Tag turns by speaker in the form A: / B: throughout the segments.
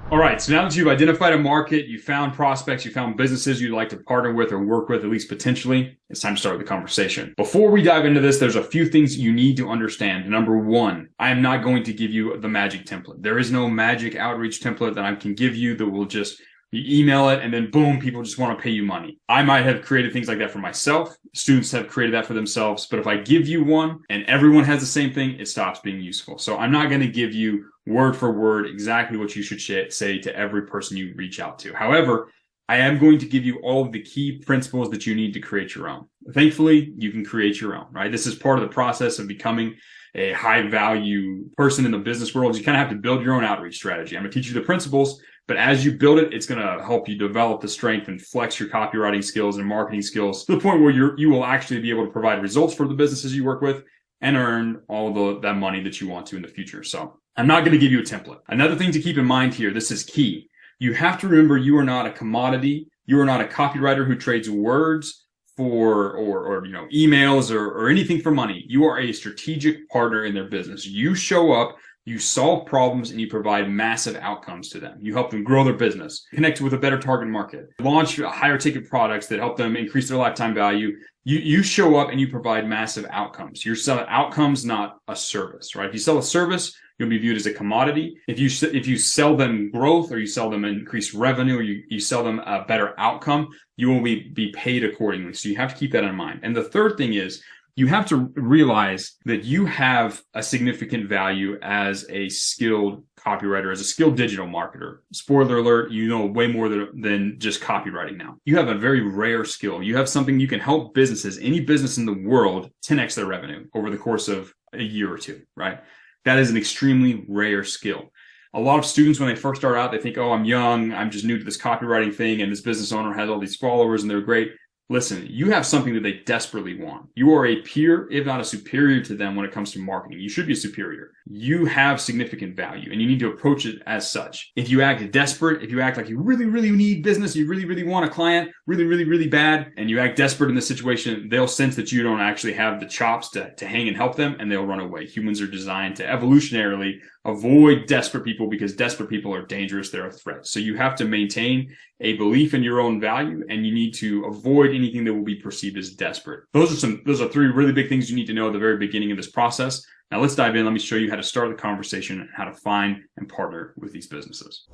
A: All right, so now that you've identified a market, you found prospects, you found businesses you'd like to partner with or work with, at least potentially, it's time to start the conversation. Before we dive into this, there's a few things you need to understand. Number one, I am not going to give you the magic template. There is no magic outreach template that I can give you that will just you email it and then boom, people just want to pay you money. I might have created things like that for myself. Students have created that for themselves. But if I give you one and everyone has the same thing, it stops being useful. So I'm not going to give you word for word exactly what you should say to every person you reach out to. However, I am going to give you all of the key principles that you need to create your own. Thankfully, you can create your own, right? This is part of the process of becoming a high value person in the business world. You kind of have to build your own outreach strategy. I'm going to teach you the principles, but as you build it, it's going to help you develop the strength and flex your copywriting skills and marketing skills to the point where you will actually be able to provide results for the businesses you work with and earn all that money that you want to in the future. So I'm not going to give you a template. Another thing to keep in mind here, this is key. You have to remember you are not a commodity. You are not a copywriter who trades words for or emails or anything for money. You are a strategic partner in their business. You show up, you solve problems, and you provide massive outcomes to them. You help them grow their business, connect with a better target market, launch higher ticket products that help them increase their lifetime value. You show up and you provide massive outcomes. You're selling outcomes, not a service, right? If you sell a service, you'll be viewed as a commodity. If you sell them growth or you sell them increased revenue or you sell them a better outcome, you will be paid accordingly. So you have to keep that in mind. And the third thing is you have to realize that you have a significant value as a skilled copywriter, as a skilled digital marketer. Spoiler alert, you know way more than just copywriting now. You have a very rare skill. You have something you can help businesses, any business in the world, 10x their revenue over the course of a year or two, right? That is an extremely rare skill. A lot of students, when they first start out, they think, oh, I'm young, I'm just new to this copywriting thing, and this business owner has all these followers and they're great. Listen, you have something that they desperately want. You are a peer, if not a superior to them when it comes to marketing. You should be a superior. You have significant value and you need to approach it as such. If you act desperate, if you act like you really, really need business, you really, really want a client, really, really, really bad, and you act desperate in this situation, they'll sense that you don't actually have the chops to hang and help them, and they'll run away. Humans are designed to evolutionarily avoid desperate people because desperate people are dangerous. They're a threat. So you have to maintain a belief in your own value, and you need to avoid anything that will be perceived as desperate. Those are three really big things you need to know at the very beginning of this process. Now let's dive in. Let me show you how to start the conversation and how to find and partner with these businesses.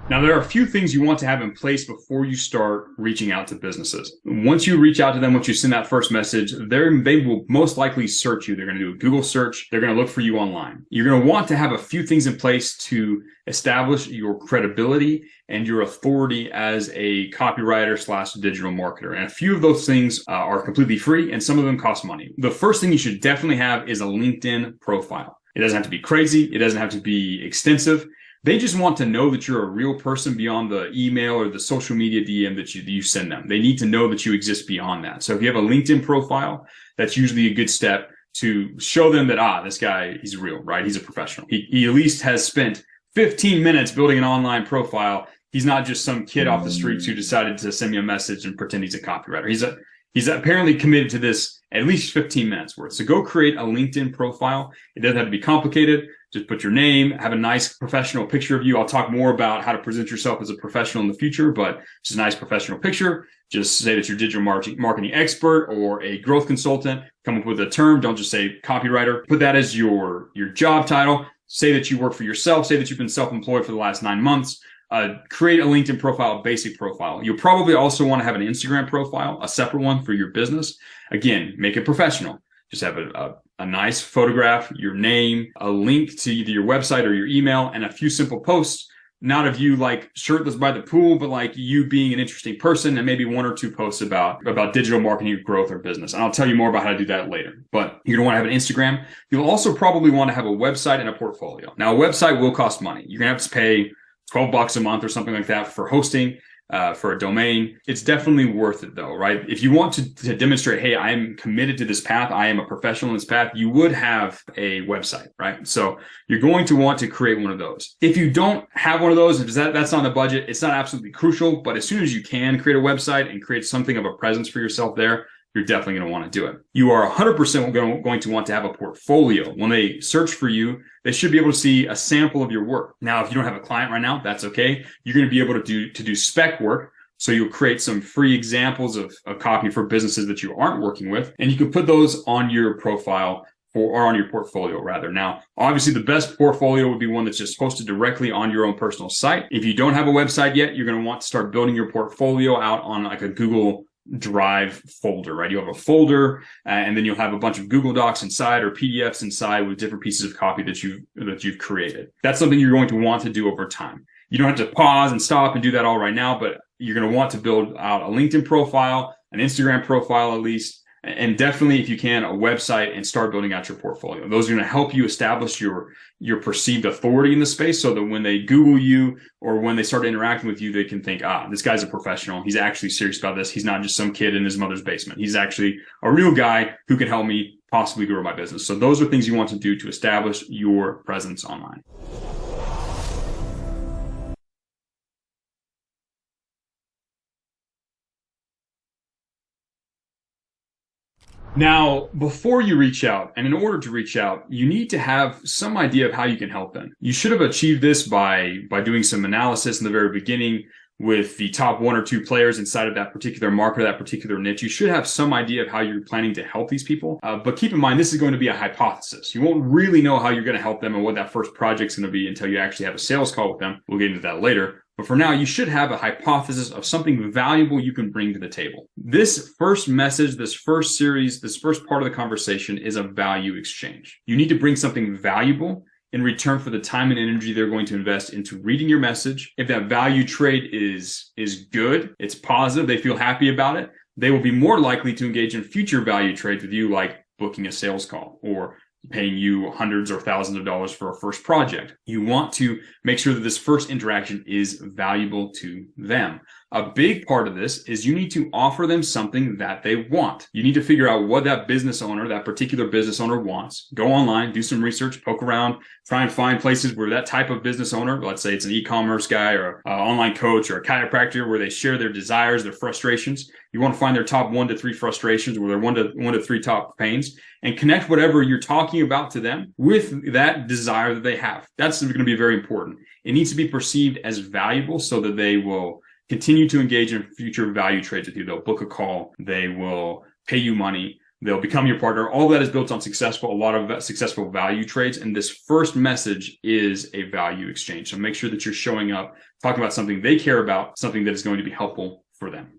A: Now, there are a few things you want to have in place before you start reaching out to businesses. Once you reach out to them, once you send that first message, they will most likely search you. They're going to do a Google search. They're going to look for you online. You're going to want to have a few things in place to establish your credibility and your authority as a copywriter / digital marketer. And a few of those things are completely free, and some of them cost money. The first thing you should definitely have is a LinkedIn profile. It doesn't have to be crazy. It doesn't have to be extensive. They just want to know that you're a real person beyond the email or the social media DM that you send them. They need to know that you exist beyond that. So if you have a LinkedIn profile, that's usually a good step to show them that, this guy, he's real, right? He's a professional. He at least has spent 15 minutes building an online profile. He's not just some kid off the streets who decided to send me a message and pretend he's a copywriter. He's apparently committed to this at least 15 minutes worth. So go create a LinkedIn profile. It doesn't have to be complicated. Just put your name, have a nice professional picture of you. I'll talk more about how to present yourself as a professional in the future, but just a nice professional picture. Just say that you're a digital marketing expert or a growth consultant. Come up with a term. Don't just say copywriter. Put that as your job title. Say that you work for yourself. Say that you've been self-employed for the last 9 months. Create a LinkedIn profile, a basic profile. You'll probably also want to have an Instagram profile, a separate one for your business. Again, make it professional. Just have a nice photograph, your name, a link to either your website or your email, and a few simple posts. Not of you like shirtless by the pool, but like you being an interesting person, and maybe 1 or 2 posts about digital marketing, growth, or business. And I'll tell you more about how to do that later. But you're going to want to have an Instagram. You'll also probably want to have a website and a portfolio. Now, a website will cost money. You're going to have to pay $12 a month or something like that for hosting, for a domain. It's definitely worth it though, right? If you want to demonstrate, hey, I am committed to this path, I am a professional in this path, you would have a website, right? So you're going to want to create one of those. If you don't have one of those, if that's on the budget, it's not absolutely crucial, but as soon as you can create a website and create something of a presence for yourself there, you're definitely going to want to do it. You are 100% going to want to have a portfolio. When they search for you, they should be able to see a sample of your work. Now, if you don't have a client right now, that's okay. You're going to be able to do spec work. So you'll create some free examples of copy for businesses that you aren't working with, and you can put those on your profile or on your portfolio rather. Now, obviously the best portfolio would be one that's just posted directly on your own personal site. If you don't have a website yet, you're going to want to start building your portfolio out on like a Google Drive folder, right? You have a folder, and then you'll have a bunch of Google Docs inside or PDFs inside with different pieces of copy that you've created. That's something you're going to want to do over time. You don't have to pause and stop and do that all right now, but you're going to want to build out a LinkedIn profile, an Instagram profile at least, and definitely, if you can, a website, and start building out your portfolio. Those are going to help you establish your perceived authority in the space, so that when they Google you or when they start interacting with you, they can think, this guy's a professional. He's actually serious about this. He's not just some kid in his mother's basement. He's actually a real guy who can help me possibly grow my business. So those are things you want to do to establish your presence online. Now, before you reach out, and in order to reach out, you need to have some idea of how you can help them. You should have achieved this by doing some analysis in the very beginning with the top 1 or 2 players inside of that particular market, that particular niche. You should have some idea of how you're planning to help these people. But keep in mind, this is going to be a hypothesis. You won't really know how you're going to help them and what that first project's going to be until you actually have a sales call with them. We'll get into that later. But for now, you should have a hypothesis of something valuable you can bring to the table. This first message, this first series, this first part of the conversation is a value exchange. You need to bring something valuable in return for the time and energy they're going to invest into reading your message. If that value trade is good, it's positive, they feel happy about it, they will be more likely to engage in future value trades with you, like booking a sales call or paying you hundreds or thousands of dollars for a first project. You want to make sure that this first interaction is valuable to them. A big part of this is you need to offer them something that they want. You need to figure out what that business owner, that particular business owner wants. Go online, do some research, poke around, try and find places where that type of business owner, let's say it's an e-commerce guy or an online coach or a chiropractor, where they share their desires, their frustrations. You want to find their top 1 to 3 frustrations or their 1 to 3 top pains, and connect whatever you're talking about to them with that desire that they have. That's going to be very important. It needs to be perceived as valuable so that they will continue to engage in future value trades with you. They'll book a call. They will pay you money. They'll become your partner. All of that is built on a lot of successful value trades. And this first message is a value exchange. So make sure that you're showing up, talking about something they care about, something that is going to be helpful for them.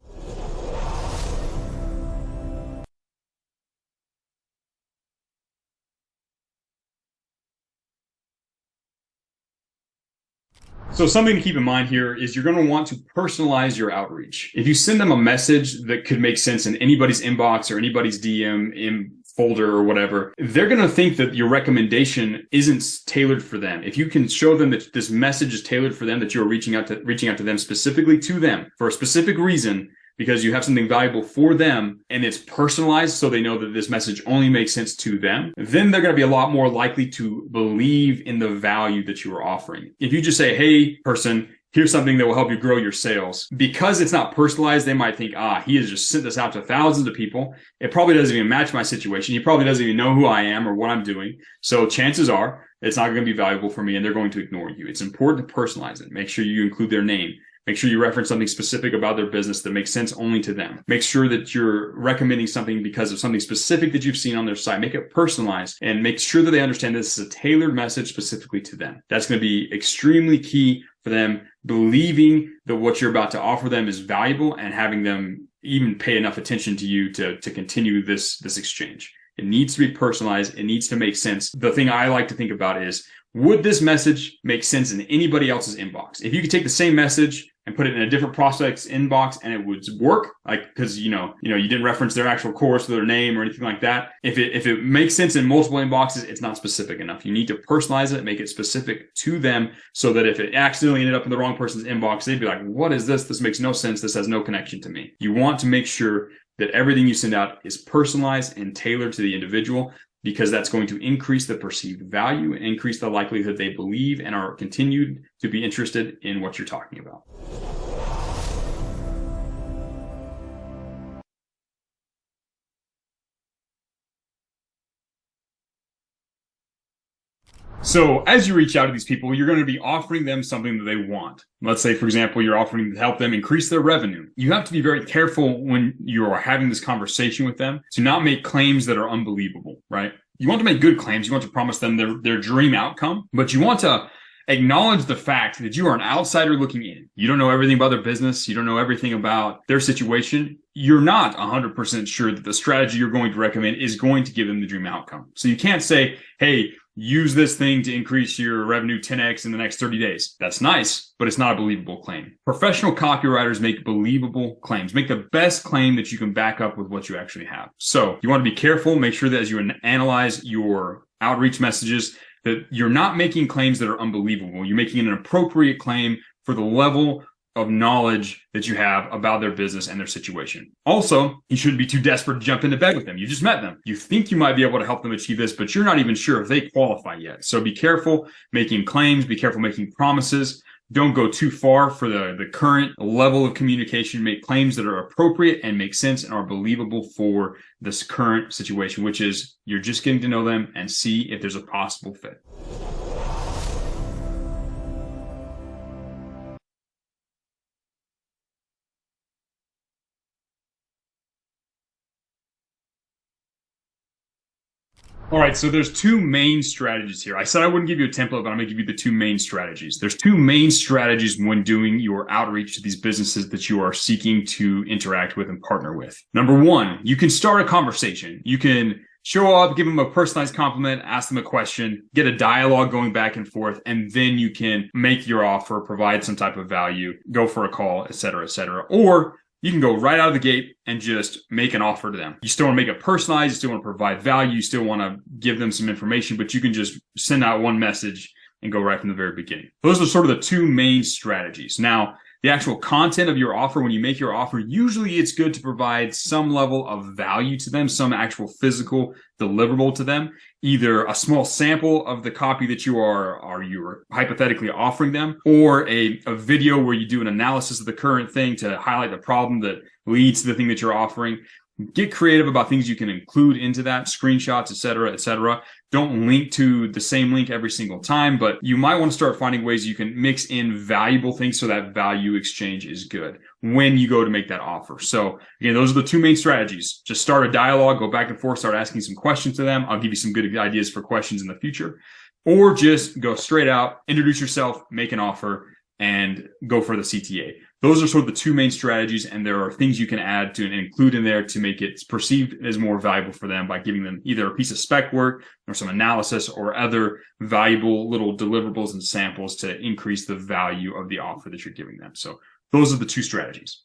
A: So something to keep in mind here is you're going to want to personalize your outreach. If you send them a message that could make sense in anybody's inbox or anybody's DM in folder or whatever, they're going to think that your recommendation isn't tailored for them. If you can show them that this message is tailored for them, that you're reaching out to them specifically to them for a specific reason, because you have something valuable for them and it's personalized so they know that this message only makes sense to them, then they're going to be a lot more likely to believe in the value that you are offering. If you just say, hey, person, here's something that will help you grow your sales, because it's not personalized, they might think, he has just sent this out to thousands of people. It probably doesn't even match my situation. He probably doesn't even know who I am or what I'm doing. So chances are it's not going to be valuable for me and they're going to ignore you. It's important to personalize it. Make sure you include their name. Make sure you reference something specific about their business that makes sense only to them. Make sure that you're recommending something because of something specific that you've seen on their site. Make it personalized and make sure that they understand this is a tailored message specifically to them. That's going to be extremely key for them believing that what you're about to offer them is valuable and having them even pay enough attention to you to continue this exchange. It needs to be personalized. It needs to make sense. The thing I like to think about is, would this message make sense in anybody else's inbox? If you could take the same message and put it in a different prospect's inbox and it would work, like, because you didn't reference their actual course or their name or anything like that. If it makes sense in multiple inboxes, it's not specific enough. You need to personalize it, make it specific to them, so that if it accidentally ended up in the wrong person's inbox, they'd be like, what is this? This makes no sense. This has no connection to me. You want to make sure that everything you send out is personalized and tailored to the individual, because that's going to increase the perceived value and increase the likelihood they believe and are continued to be interested in what you're talking about. So as you reach out to these people, you're going to be offering them something that they want. Let's say, for example, you're offering to help them increase their revenue. You have to be very careful when you are having this conversation with them to not make claims that are unbelievable, right? You want to make good claims. You want to promise them their dream outcome, but you want to acknowledge the fact that you are an outsider looking in. You don't know everything about their business. You don't know everything about their situation. You're not 100% sure that the strategy you're going to recommend is going to give them the dream outcome. So you can't say, hey, use this thing to increase your revenue 10x in the next 30 days. That's nice, but it's not a believable claim. Professional copywriters make believable claims, make the best claim that you can back up with what you actually have. So you want to be careful, make sure that as you analyze your outreach messages, that you're not making claims that are unbelievable. You're making an appropriate claim for the level of knowledge that you have about their business and their situation. Also, you shouldn't be too desperate to jump into bed with them. You just met them. You think you might be able to help them achieve this, but you're not even sure if they qualify yet. So be careful making claims, be careful making promises. Don't go too far for the current level of communication. Make claims that are appropriate and make sense and are believable for this current situation, which is you're just getting to know them and see if there's a possible fit. All right, so there's two main strategies here. I said I wouldn't give you a template, but I'm going to give you the two main strategies. There's two main strategies when doing your outreach to these businesses that you are seeking to interact with and partner with. Number one, you can start a conversation. You can show up, give them a personalized compliment, ask them a question, get a dialogue going back and forth, and then you can make your offer, provide some type of value, go for a call, et cetera, et cetera. Or you can go right out of the gate and just make an offer to them. You still want to make it personalized. You still want to provide value. You still want to give them some information, but you can just send out one message and go right from the very beginning. Those are sort of the two main strategies. Now, the actual content of your offer, when you make your offer, usually it's good to provide some level of value to them, some actual physical deliverable to them, either a small sample of the copy that you're hypothetically offering them, or a video where you do an analysis of the current thing to highlight the problem that leads to the thing that you're offering. Get creative about things you can include into that, screenshots, et cetera, et cetera. Don't link to the same link every single time, but you might want to start finding ways you can mix in valuable things so that value exchange is good when you go to make that offer. So again, those are the two main strategies. Just start a dialogue, go back and forth, start asking some questions to them. I'll give you some good ideas for questions in the future. Or just go straight out, introduce yourself, make an offer, and go for the CTA. Those are sort of the two main strategies, and there are things you can add to and include in there to make it perceived as more valuable for them by giving them either a piece of spec work or some analysis or other valuable little deliverables and samples to increase the value of the offer that you're giving them. So those are the two strategies.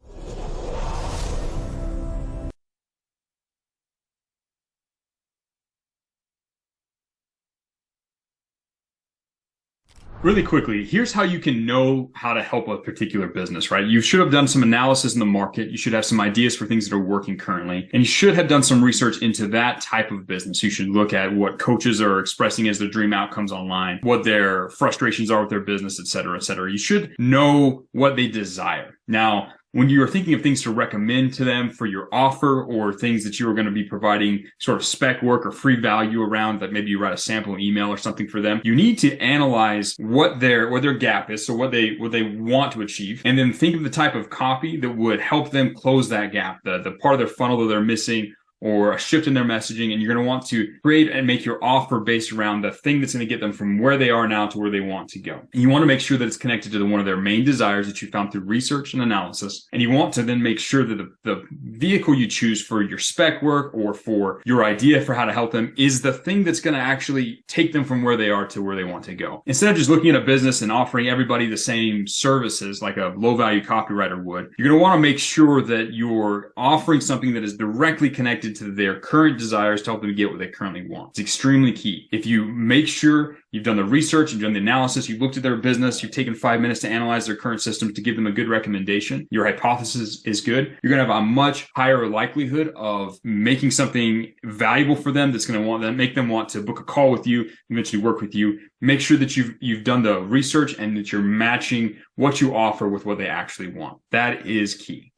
A: Really quickly, here's how you can know how to help a particular business, right? You should have done some analysis in the market. You should have some ideas for things that are working currently. And you should have done some research into that type of business. You should look at what coaches are expressing as their dream outcomes online, what their frustrations are with their business, et cetera, et cetera. You should know what they desire. Now, when you are thinking of things to recommend to them for your offer or things that you are going to be providing sort of spec work or free value around, that maybe you write a sample email or something for them, you need to analyze what their gap is, so what they want to achieve, and then think of the type of copy that would help them close that gap, the part of their funnel that they're missing, or a shift in their messaging. And you're going to want to create and make your offer based around the thing that's going to get them from where they are now to where they want to go. And you want to make sure that it's connected to one of their main desires that you found through research and analysis. And you want to then make sure that the vehicle you choose for your spec work or for your idea for how to help them is the thing that's going to actually take them from where they are to where they want to go. Instead of just looking at a business and offering everybody the same services like a low value copywriter would, you're going to want to make sure that you're offering something that is directly connected to their current desires to help them get what they currently want. It's extremely key. If you make sure you've done the research, you've done the analysis, you've looked at their business, you've taken 5 minutes to analyze their current systems to give them a good recommendation, your hypothesis is good, you're going to have a much higher likelihood of making something valuable for them that's going to make them want to book a call with you, eventually work with you. Make sure that you've done the research and that you're matching what you offer with what they actually want. That is key.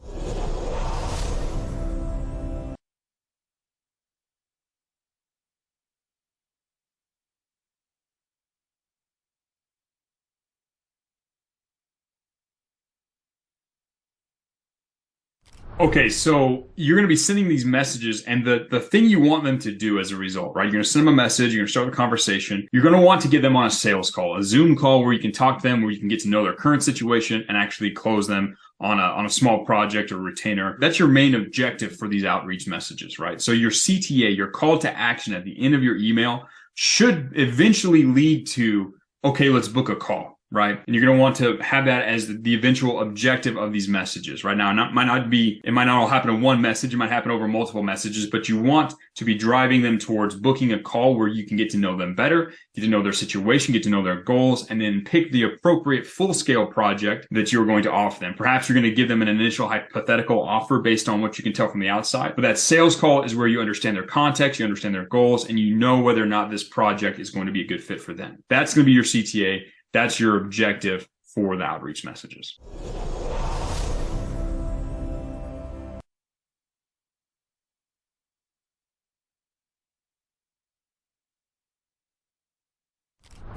A: Okay, so you're going to be sending these messages, and the thing you want them to do as a result, right? You're going to send them a message, you're going to start the conversation. You're going to want to get them on a sales call, a Zoom call where you can talk to them, where you can get to know their current situation and actually close them on a small project or retainer. That's your main objective for these outreach messages, right? So your CTA, your call to action at the end of your email should eventually lead to, okay, let's book a call. Right. And you're going to want to have that as the eventual objective of these messages. Right now, it might not all happen in one message. It might happen over multiple messages, but you want to be driving them towards booking a call where you can get to know them better, get to know their situation, get to know their goals, and then pick the appropriate full scale project that you're going to offer them. Perhaps you're going to give them an initial hypothetical offer based on what you can tell from the outside. But that sales call is where you understand their context, you understand their goals, and you know whether or not this project is going to be a good fit for them. That's going to be your CTA. That's your objective for the outreach messages.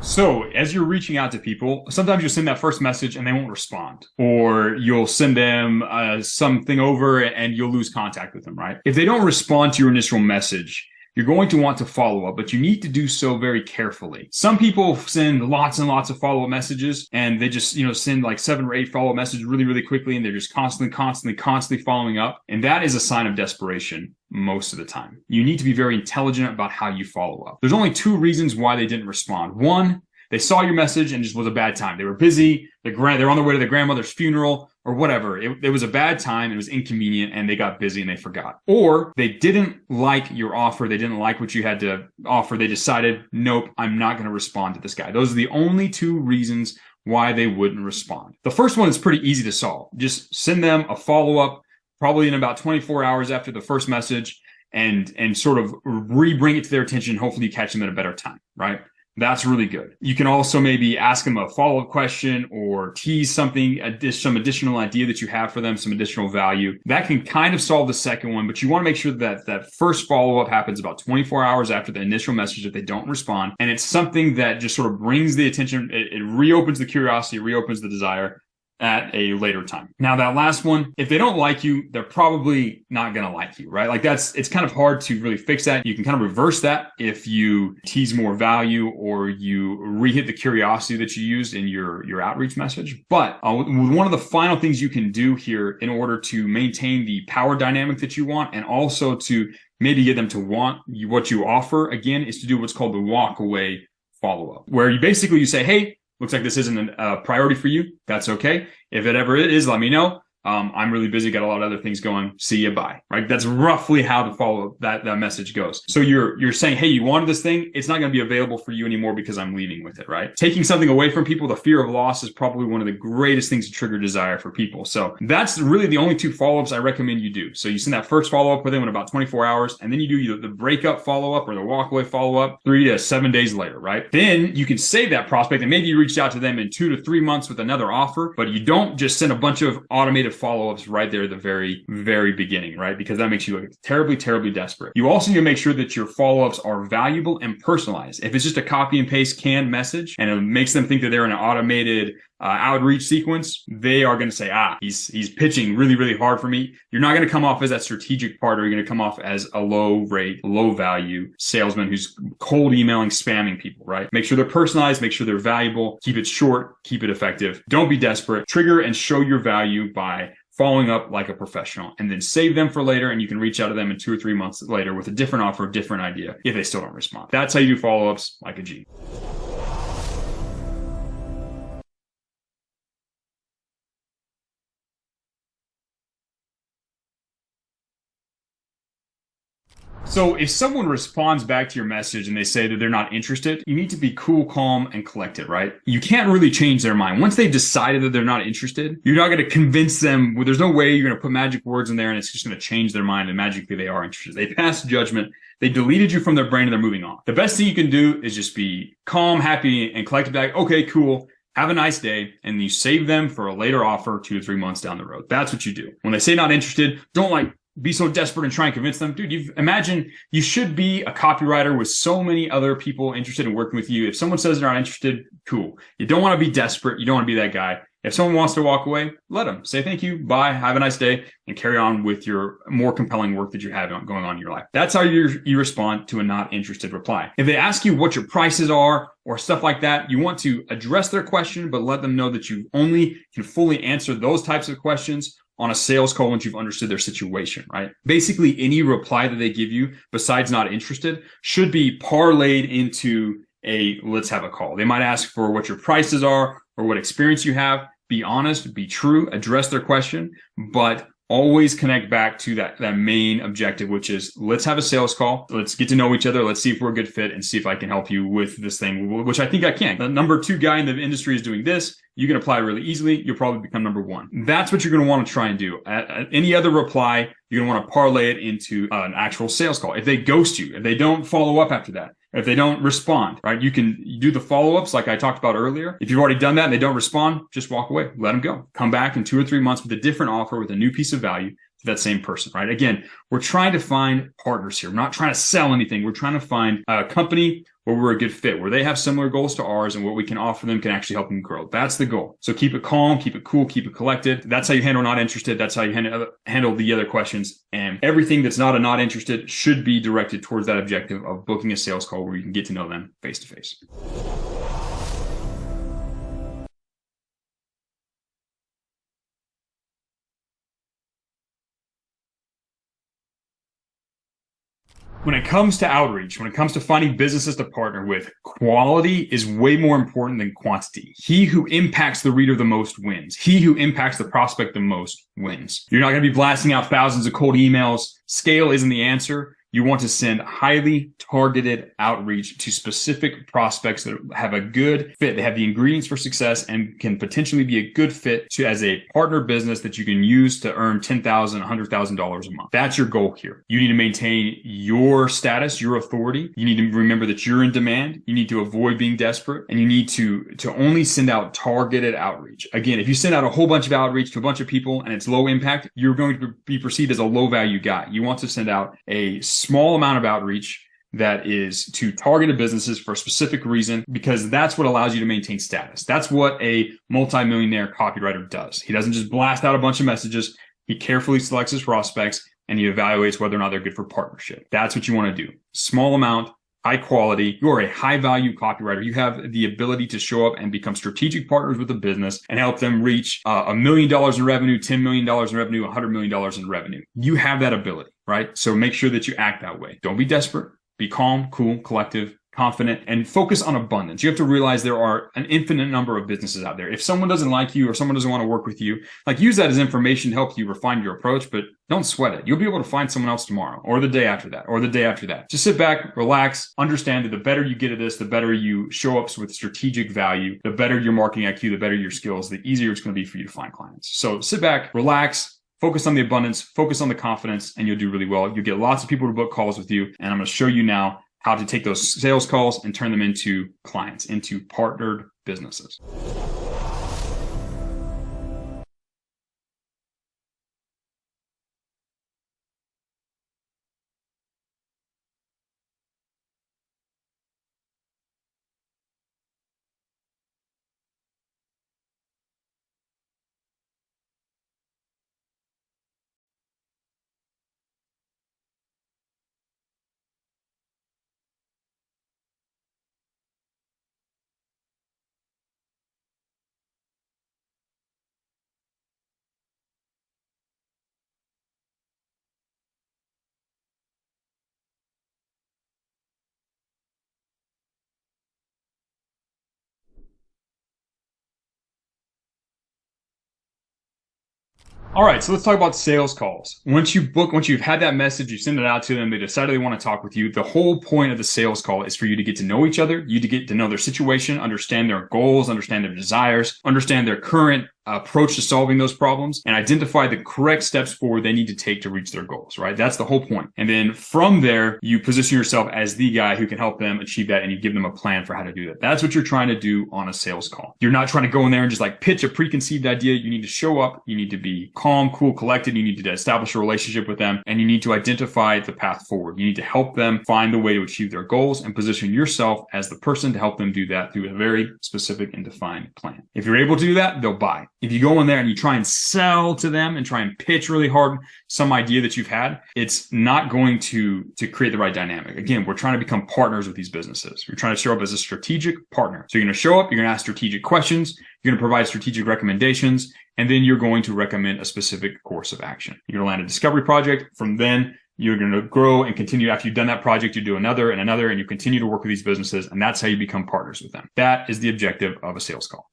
A: So as you're reaching out to people, sometimes you'll send that first message and they won't respond, or you'll send them something over and you'll lose contact with them, right? If they don't respond to your initial message, you're going to want to follow up, but you need to do so very carefully. Some people send lots and lots of follow-up messages, and they just, send like 7 or 8 follow-up messages really, really quickly, and they're just constantly following up. And that is a sign of desperation most of the time. You need to be very intelligent about how you follow up. There's only 2 reasons why they didn't respond. One, they saw your message and it just was a bad time. They were busy. They're on their way to their grandmother's funeral or whatever. It was a bad time. It was inconvenient and they got busy and they forgot. Or they didn't like your offer. They didn't like what you had to offer. They decided, nope, I'm not going to respond to this guy. Those are the only 2 reasons why they wouldn't respond. The first one is pretty easy to solve. Just send them a follow-up probably in about 24 hours after the first message and sort of re-bring it to their attention. Hopefully you catch them at a better time, right? That's really good. You can also maybe ask them a follow-up question or tease something, some additional idea that you have for them, some additional value. That can kind of solve the second one, but you want to make sure that that first follow-up happens about 24 hours after the initial message if they don't respond. And it's something that just sort of brings the attention, it reopens the curiosity, reopens the desire at a later time. Now that last one, if they don't like you, they're probably not going to like you, right? Like it's kind of hard to really fix that. You can kind of reverse that if you tease more value or you re-hit the curiosity that you used in your outreach message. But one of the final things you can do here in order to maintain the power dynamic that you want and also to maybe get them to want what you offer again is to do what's called the walk away follow-up, where you say, hey, looks like this isn't a priority for you. That's okay. If it ever is, let me know. I'm really busy, got a lot of other things going. See you, bye. Right? That's roughly how the follow that message goes. So you're saying, hey, you wanted this thing. It's not going to be available for you anymore because I'm leaving with it, right? Taking something away from people, the fear of loss is probably one of the greatest things to trigger desire for people. So that's really the only 2 follow-ups I recommend you do. So you send that first follow-up with them in about 24 hours, and then you do the breakup follow-up or the walk-away follow-up 3 to 7 days later, right? Then you can save that prospect, and maybe you reach out to them in 2 to 3 months with another offer, but you don't just send a bunch of automated follow-ups right there at the very, very beginning, right? Because that makes you look terribly, terribly desperate. You also need to make sure that your follow-ups are valuable and personalized. If it's just a copy and paste canned message and it makes them think that they're in an automated outreach sequence, they are going to say, he's pitching really, really hard for me. You're not going to come off as that strategic part, or you're going to come off as a low rate, low value salesman who's cold emailing, spamming people, right? Make sure they're personalized, make sure they're valuable, keep it short, keep it effective. Don't be desperate. Trigger and show your value by following up like a professional, and then save them for later. And you can reach out to them in 2 or 3 months later with a different offer, different idea if they still don't respond. That's how you do follow-ups like a G. So if someone responds back to your message and they say that they're not interested, you need to be cool, calm, and collected, right? You can't really change their mind. Once they've decided that they're not interested, you're not going to convince them. There's no way you're going to put magic words in there and it's just going to change their mind and magically they are interested. They passed judgment. They deleted you from their brain and they're moving on. The best thing you can do is just be calm, happy, and collected back. Okay, cool. Have a nice day. And you save them for a later offer 2 to 3 months down the road. That's what you do. When they say not interested, don't be so desperate and try and convince them. Dude, imagine you should be a copywriter with so many other people interested in working with you. If someone says they're not interested, cool. You don't want to be desperate. You don't want to be that guy. If someone wants to walk away, let them. Say thank you, bye, have a nice day, and carry on with your more compelling work that you have going on in your life. That's how you respond to a not interested reply. If they ask you what your prices are or stuff like that, you want to address their question, but let them know that you only can fully answer those types of questions on a sales call once you've understood their situation, right? Basically, any reply that they give you besides not interested should be parlayed into a let's have a call. They might ask for what your prices are or what experience you have. Be honest, be true, address their question, but always connect back to that main objective, which is let's have a sales call. Let's get to know each other. Let's see if we're a good fit and see if I can help you with this thing, which I think I can. The number 2 guy in the industry is doing this. You can apply really easily. You'll probably become number 1. That's what you're going to want to try and do. Any other reply, you're going to want to parlay it into an actual sales call. If they ghost you, if they don't follow up after that, if they don't respond, right, you can do the follow-ups like I talked about earlier. If you've already done that and they don't respond, just walk away. Let them go. Come back in 2 or 3 months with a different offer, with a new piece of value to that same person, right? Again, we're trying to find partners here. We're not trying to sell anything. We're trying to find a company where we're a good fit, where they have similar goals to ours and what we can offer them can actually help them grow. That's the goal. So keep it calm, keep it cool, keep it collected. That's how you handle not interested. That's how you handle the other questions. And everything that's not a not interested should be directed towards that objective of booking a sales call where you can get to know them face to face. When it comes to outreach, when it comes to finding businesses to partner with, quality is way more important than quantity. He who impacts the reader the most wins. He who impacts the prospect the most wins. You're not going to be blasting out thousands of cold emails. Scale isn't the answer. You want to send highly targeted outreach to specific prospects that have a good fit. They have the ingredients for success and can potentially be a good fit to as a partner business that you can use to earn $10,000, $100,000 a month. That's your goal here. You need to maintain your status, your authority. You need to remember that you're in demand. You need to avoid being desperate, and you need to only send out targeted outreach. Again, if you send out a whole bunch of outreach to a bunch of people and it's low impact, you're going to be perceived as a low value guy. You want to send out a small amount of outreach that is to targeted businesses for a specific reason, because that's what allows you to maintain status. That's what a multimillionaire copywriter does. He doesn't just blast out a bunch of messages. He carefully selects his prospects and he evaluates whether or not they're good for partnership. That's what you want to do. Small amount, high quality. You are a high value copywriter. You have the ability to show up and become strategic partners with a business and help them reach $1 million in revenue, $10 million in revenue, $100 million in revenue. You have that ability, right? So make sure that you act that way. Don't be desperate. Be calm, cool, collective, confident, and focus on abundance. You have to realize there are an infinite number of businesses out there. If someone doesn't like you or someone doesn't want to work with you, like, use that as information to help you refine your approach, but don't sweat it. You'll be able to find someone else tomorrow or the day after that or the day after that. Just sit back, relax, understand that the better you get at this, the better you show up with strategic value, the better your marketing IQ, the better your skills, the easier it's going to be for you to find clients. So sit back, relax, focus on the abundance, focus on the confidence, and you'll do really well. You'll get lots of people to book calls with you. And I'm going to show you now how to take those sales calls and turn them into clients, into partnered businesses. All right, so let's talk about sales calls. Once you've had that message, you send it out to them, they decided they want to talk with you. The whole point of the sales call is for you to get to know each other, you to get to know their situation, understand their goals, understand their desires, understand their current approach to solving those problems, and identify the correct steps forward they need to take to reach their goals, right? That's the whole point. And then from there, you position yourself as the guy who can help them achieve that, and you give them a plan for how to do that. That's what you're trying to do on a sales call. You're not trying to go in there and just like pitch a preconceived idea. You need to show up. You need to be calm, cool, collected. You need to establish a relationship with them, and you need to identify the path forward. You need to help them find the way to achieve their goals and position yourself as the person to help them do that through a very specific and defined plan. If you're able to do that, they'll buy. If you go in there and you try and sell to them and try and pitch really hard some idea that you've had, it's not going to create the right dynamic. Again, we're trying to become partners with these businesses. We're trying to show up as a strategic partner. So you're going to show up, you're going to ask strategic questions, you're going to provide strategic recommendations, and then you're going to recommend a specific course of action. You're going to land a discovery project. From then, you're going to grow and continue. After you've done that project, you do another and another, and you continue to work with these businesses. And that's how you become partners with them. That is the objective of a sales call.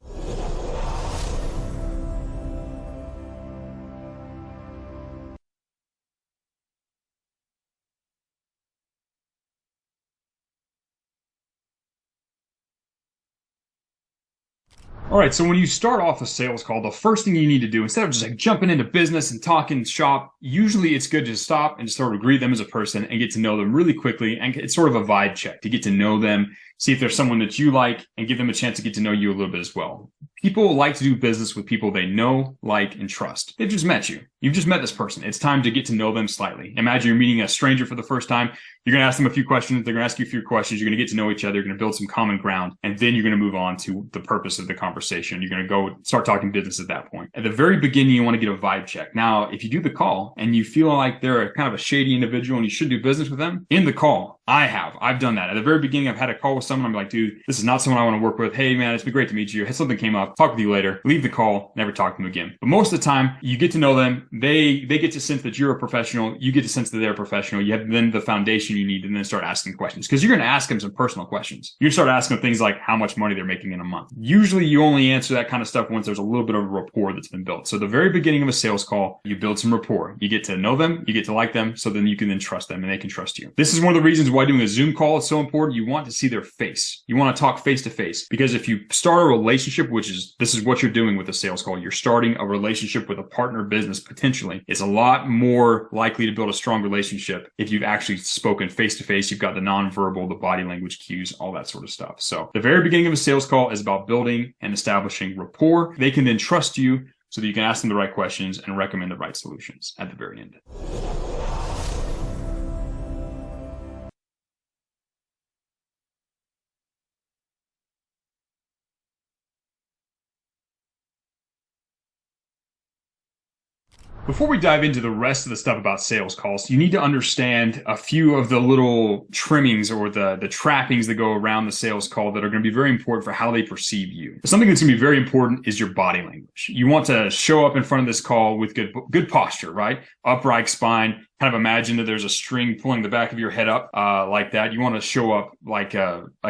A: All right. So when you start off a sales call, the first thing you need to do, instead of just like jumping into business and talking shop, usually it's good to stop and just sort of greet them as a person and get to know them really quickly. And it's sort of a vibe check to get to know them, see if there's someone that you like, and give them a chance to get to know you a little bit as well. People like to do business with people they know, like, and trust. They've just met you. You've just met this person. It's time to get to know them slightly. Imagine you're meeting a stranger for the first time. You're going to ask them a few questions. They're going to ask you a few questions. You're going to get to know each other. You're going to build some common ground. And then you're going to move on to the purpose of the conversation. You're going to go start talking business at that point. At the very beginning, you want to get a vibe check. Now, if you do the call and you feel like they're a kind of a shady individual and you should do business with them, in the call, I've done that. At the very beginning, I've had a call with someone. I'm like, dude, this is not someone I want to work with. Hey, man, it's been great to meet you. Something came up. Talk with you later. Leave the call. Never talk to them again. But most of the time, you get to know them. They get to sense that you're a professional. You get to sense that they're a professional. You have then the foundation you need, and then start asking questions, because you're going to ask them some personal questions. You start asking them things like how much money they're making in a month. Usually, you only answer that kind of stuff once there's a little bit of a rapport that's been built. So the very beginning of a sales call, you build some rapport. You get to know them. You get to like them. So then you can then trust them and they can trust you. This is one of the reasons why doing a Zoom call is so important. You want to see their face. You want to talk face to face, because if you start a relationship, this is what you're doing with a sales call. You're starting a relationship with a partner business potentially. It's a lot more likely to build a strong relationship if you've actually spoken face to face. You've got the nonverbal, the body language cues, all that sort of stuff. So the very beginning of a sales call is about building and establishing rapport. They can then trust you so that you can ask them the right questions and recommend the right solutions at the very end. Before we dive into the rest of the stuff about sales calls, you need to understand a few of the little trimmings or the trappings that go around the sales call that are going to be very important for how they perceive you. Something that's going to be very important is your body language. You want to show up in front of this call with good posture, right? Upright spine. Kind of imagine that there's a string pulling the back of your head up like that. You want to show up like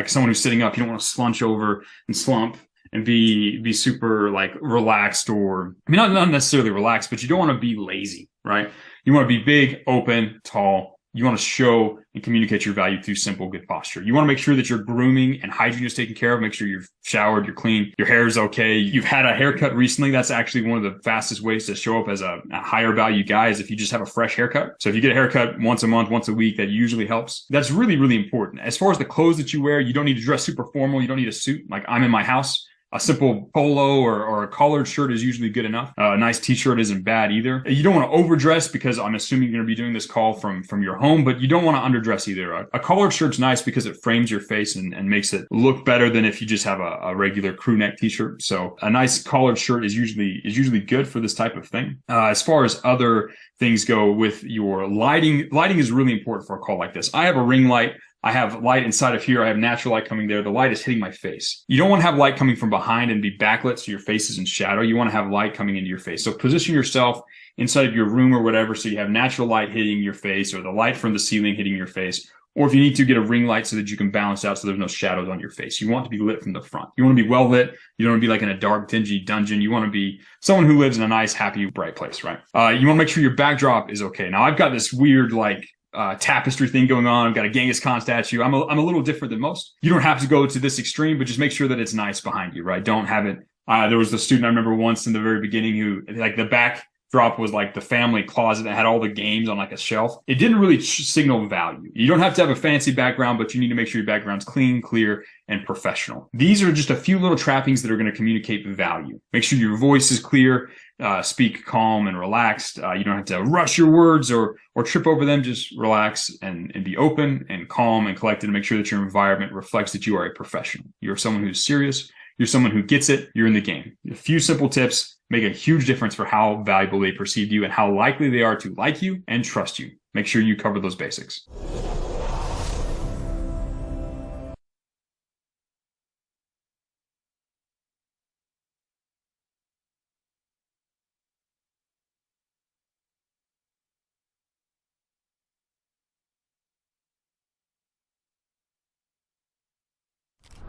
A: someone who's sitting up. You don't want to slunch over and slump and be super like relaxed, or I mean, not necessarily relaxed, but you don't want to be lazy, right? You want to be big, open, tall. You want to show and communicate your value through simple, good posture. You want to make sure that your grooming and hygiene is taken care of. Make sure you're showered, you're clean, your hair is okay. You've had a haircut recently. That's actually one of the fastest ways to show up as a higher value guy is if you just have a fresh haircut. So if you get a haircut once a month, once a week, that usually helps. That's really, really important. As far as the clothes that you wear, you don't need to dress super formal. You don't need a suit. Like I'm in my house. A simple polo or a collared shirt is usually good enough. A nice t-shirt isn't bad either. You don't want to overdress because I'm assuming you're going to be doing this call from your home, but you don't want to underdress either. A collared shirt's nice because it frames your face and makes it look better than if you just have a regular crew neck t-shirt. So a nice collared shirt is usually good for this type of thing. As far as other things go with your lighting is really important for a call like this. I have a ring light. I have light inside of here. I have natural light coming there. The light is hitting my face. You don't want to have light coming from behind and be backlit so your face is in shadow. You want to have light coming into your face. So position yourself inside of your room or whatever so you have natural light hitting your face, or the light from the ceiling hitting your face. Or if you need to, get a ring light so that you can balance out so there's no shadows on your face. You want to be lit from the front. You want to be well lit. You don't want to be like in a dark, dingy dungeon. You want to be someone who lives in a nice, happy, bright place, right? You want to make sure your backdrop is okay. Now, I've got this weird, tapestry thing going on. I've got a Genghis Khan statue. I'm a little different than most. You don't have to go to this extreme, but just make sure that it's nice behind you, right? Don't have it. There was a student I remember once in the very beginning who, like, the backdrop was like the family closet that had all the games on like a shelf. It didn't really signal value. You don't have to have a fancy background, but you need to make sure your background's clean, clear, and professional. These are just a few little trappings that are going to communicate value. Make sure your voice is clear. Speak calm and relaxed. You don't have to rush your words or trip over them. Just relax and be open and calm and collected, and make sure that your environment reflects that you are a professional. You're someone who's serious. You're someone who gets it. You're in the game. A few simple tips make a huge difference for how valuable they perceive you and how likely they are to like you and trust you. Make sure you cover those basics.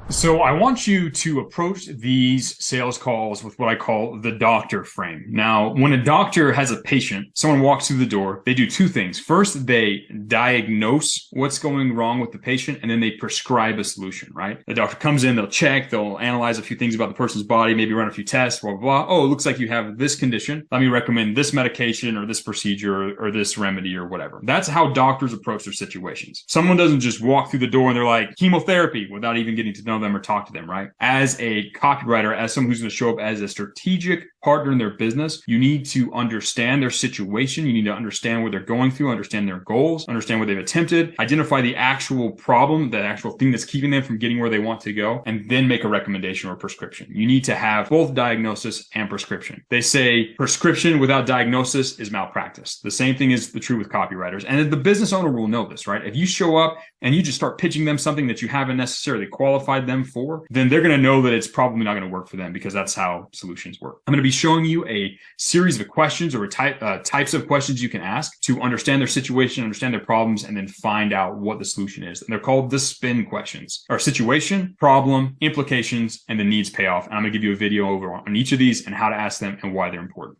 A: So I want you to approach these sales calls with what I call the doctor frame. Now, when a doctor has a patient, someone walks through the door, they do two things. First, they diagnose what's going wrong with the patient, and then they prescribe a solution, right? The doctor comes in, they'll check, they'll analyze a few things about the person's body, maybe run a few tests, blah, blah, blah. Oh, it looks like you have this condition. Let me recommend this medication or this procedure or this remedy or whatever. That's how doctors approach their situations. Someone doesn't just walk through the door and they're like, chemotherapy, without even getting to know them or talk to them, right? As a copywriter, as someone who's going to show up as a strategic partner in their business, you need to understand their situation. You need to understand what they're going through, understand their goals, understand what they've attempted, identify the actual problem, the actual thing that's keeping them from getting where they want to go, and then make a recommendation or prescription. You need to have both diagnosis and prescription. They say prescription without diagnosis is malpractice. The same thing is true with copywriters. And the business owner will know this, right? If you show up and you just start pitching them something that you haven't necessarily qualified them for, then they're going to know that it's probably not going to work for them, because that's how solutions work. I'm going to be showing you a series of questions or types of questions you can ask to understand their situation, understand their problems, and then find out what the solution is. And they're called the SPIN questions, or situation, problem, implications, and the needs payoff. And I'm going to give you a video over on each of these and how to ask them and why they're important.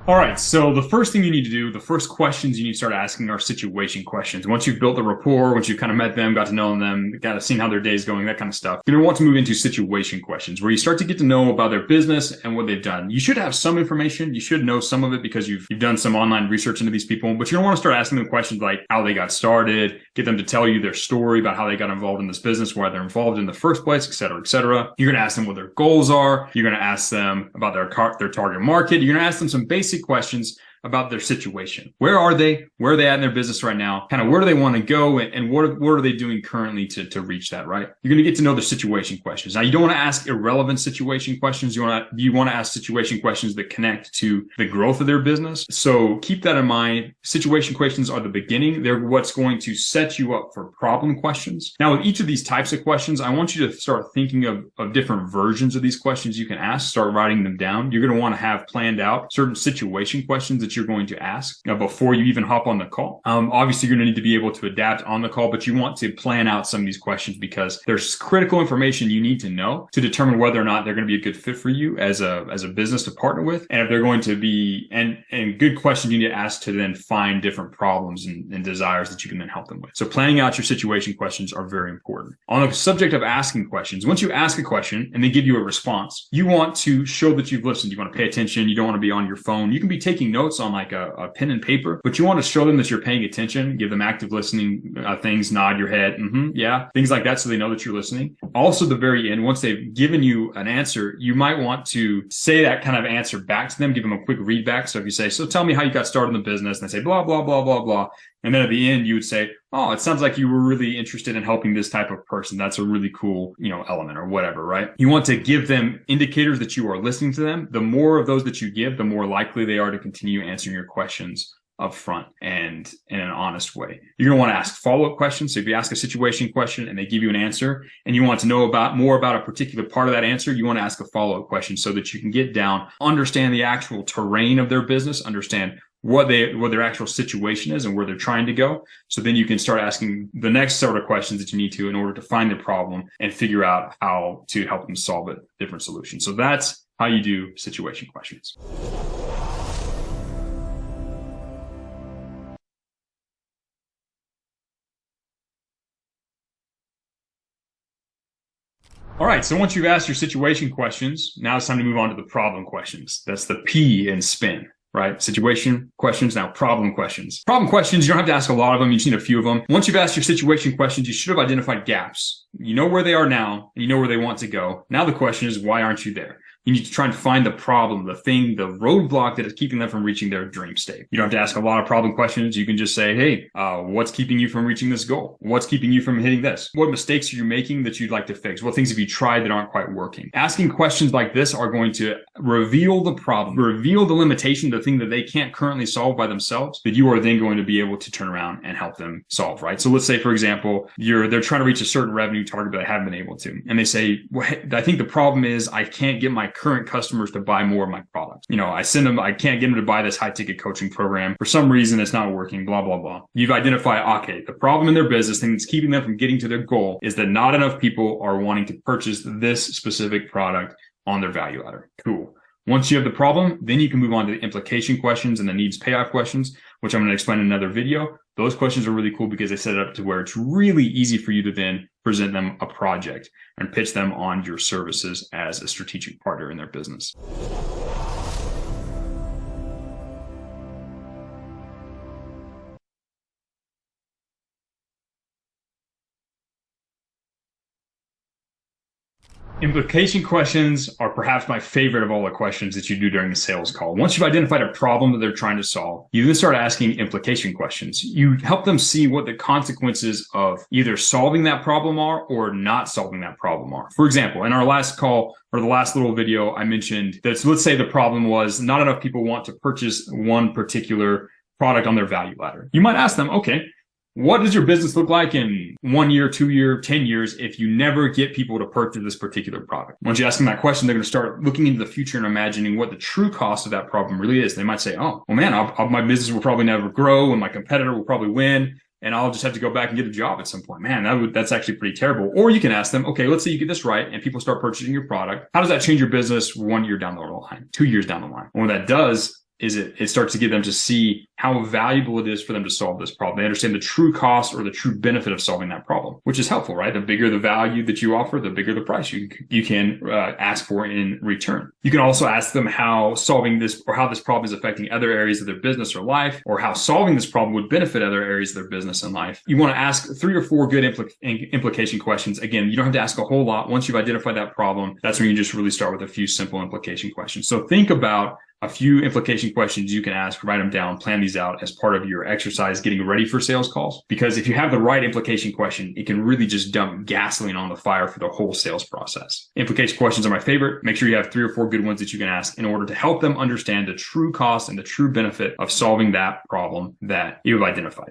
A: All right, so the first thing you need to do, the first questions you need to start asking are situation questions. Once you've built the rapport, once you've kind of met them, got to know them, kind of seen how their day's going, that kind of stuff, you're going to want to move into situation questions where you start to get to know about their business and what they've done. You should have some information. You should know some of it because you've done some online research into these people, but you're going to want to start asking them questions like how they got started, get them to tell you their story about how they got involved in this business, why they're involved in the first place, et cetera, et cetera. You're going to ask them what their goals are. You're going to ask them about their target market. You're going to ask them some basic questions about their situation. Where are they? Where are they at in their business right now? Kind of where do they want to go? And what are they doing currently to reach that, right? You're going to get to know the situation questions. Now, you don't want to ask irrelevant situation questions. You want to ask situation questions that connect to the growth of their business. So keep that in mind. Situation questions are the beginning. They're what's going to set you up for problem questions. Now, with each of these types of questions, I want you to start thinking of different versions of these questions you can ask. Start writing them down. You're going to want to have planned out certain situation questions that you're going to ask before you even hop on the call. Obviously, you're going to need to be able to adapt on the call, but you want to plan out some of these questions because there's critical information you need to know to determine whether or not they're going to be a good fit for you as a business to partner with, and if they're going to be and good questions you need to ask to then find different problems and desires that you can then help them with. So planning out your situation questions are very important. On the subject of asking questions, once you ask a question and they give you a response, you want to show that you've listened. You want to pay attention. You don't want to be on your phone. You can be taking notes on like a pen and paper, but you want to show them that you're paying attention, give them active listening things, nod your head, yeah, things like that so they know that you're listening. Also, at the very end, once they've given you an answer, you might want to say that kind of answer back to them, give them a quick read back. So if you say, so tell me how you got started in the business, and they say, blah, blah, blah, blah, blah. And then at the end, you would say, oh, it sounds like you were really interested in helping this type of person. That's a really cool, element or whatever, right? You want to give them indicators that you are listening to them. The more of those that you give, the more likely they are to continue answering your questions up front and in an honest way. You're going to want to ask follow-up questions. So if you ask a situation question and they give you an answer and you want to know more about a particular part of that answer, you want to ask a follow-up question so that you can get down, understand the actual terrain of their business, understand what their actual situation is and where they're trying to go. So then you can start asking the next sort of questions that you need to in order to find the problem and figure out how to help them solve it, different solutions. So that's how you do situation questions. All right, so once you've asked your situation questions, now it's time to move on to the problem questions. That's the P in SPIN. Right? Situation questions, now problem questions. Problem questions, you don't have to ask a lot of them. You've seen a few of them. Once you've asked your situation questions, you should have identified gaps. You know where they are now, and you know where they want to go. Now the question is, why aren't you there? You need to try and find the problem, the thing, the roadblock that is keeping them from reaching their dream state. You don't have to ask a lot of problem questions. You can just say, hey, what's keeping you from reaching this goal? What's keeping you from hitting this? What mistakes are you making that you'd like to fix? What things have you tried that aren't quite working? Asking questions like this are going to reveal the problem, reveal the limitation, the thing that they can't currently solve by themselves, that you are then going to be able to turn around and help them solve, right? So let's say, for example, they're trying to reach a certain revenue target, but they haven't been able to. And they say, well, I think the problem is I can't get my current customers to buy more of my products. I can't get them to buy this high ticket coaching program. For some reason, it's not working, blah, blah, blah. You've identified, okay, the problem in their business, thing that's keeping them from getting to their goal is that not enough people are wanting to purchase this specific product on their value ladder. Cool. Once you have the problem, then you can move on to the implication questions and the needs payoff questions, which I'm going to explain in another video. Those questions are really cool because they set it up to where it's really easy for you to then present them a project and pitch them on your services as a strategic partner in their business. Implication questions are perhaps my favorite of all the questions that you do during a sales call. Once you've identified a problem that they're trying to solve, you then start asking implication questions. You help them see what the consequences of either solving that problem are or not solving that problem are. For example, in our last call or the last little video, I mentioned that, so let's say the problem was not enough people want to purchase one particular product on their value ladder. You might ask them, okay, what does your business look like in 1 year, 2 year, 10 years if you never get people to purchase this particular product? Once you ask them that question, they're going to start looking into the future and imagining what the true cost of that problem really is. They might say, oh, well, man, my business will probably never grow and my competitor will probably win. And I'll just have to go back and get a job at some point. Man, that's actually pretty terrible. Or you can ask them, okay, let's say you get this right and people start purchasing your product. How does that change your business 1 year down the line, 2 years down the line? And what that does is it starts to get them to see how valuable it is for them to solve this problem. They understand the true cost or the true benefit of solving that problem, which is helpful, right? The bigger the value that you offer, the bigger the price you can ask for in return. You can also ask them how solving this or how this problem is affecting other areas of their business or life, or how solving this problem would benefit other areas of their business and life. You want to ask 3 or 4 good implication questions. Again, you don't have to ask a whole lot. Once you've identified that problem, that's when you just really start with a few simple implication questions. So think about a few implication questions you can ask, write them down, plan these out as part of your exercise getting ready for sales calls. Because if you have the right implication question, it can really just dump gasoline on the fire for the whole sales process. Implication questions are my favorite. Make sure you have 3 or 4 good ones that you can ask in order to help them understand the true cost and the true benefit of solving that problem that you've identified.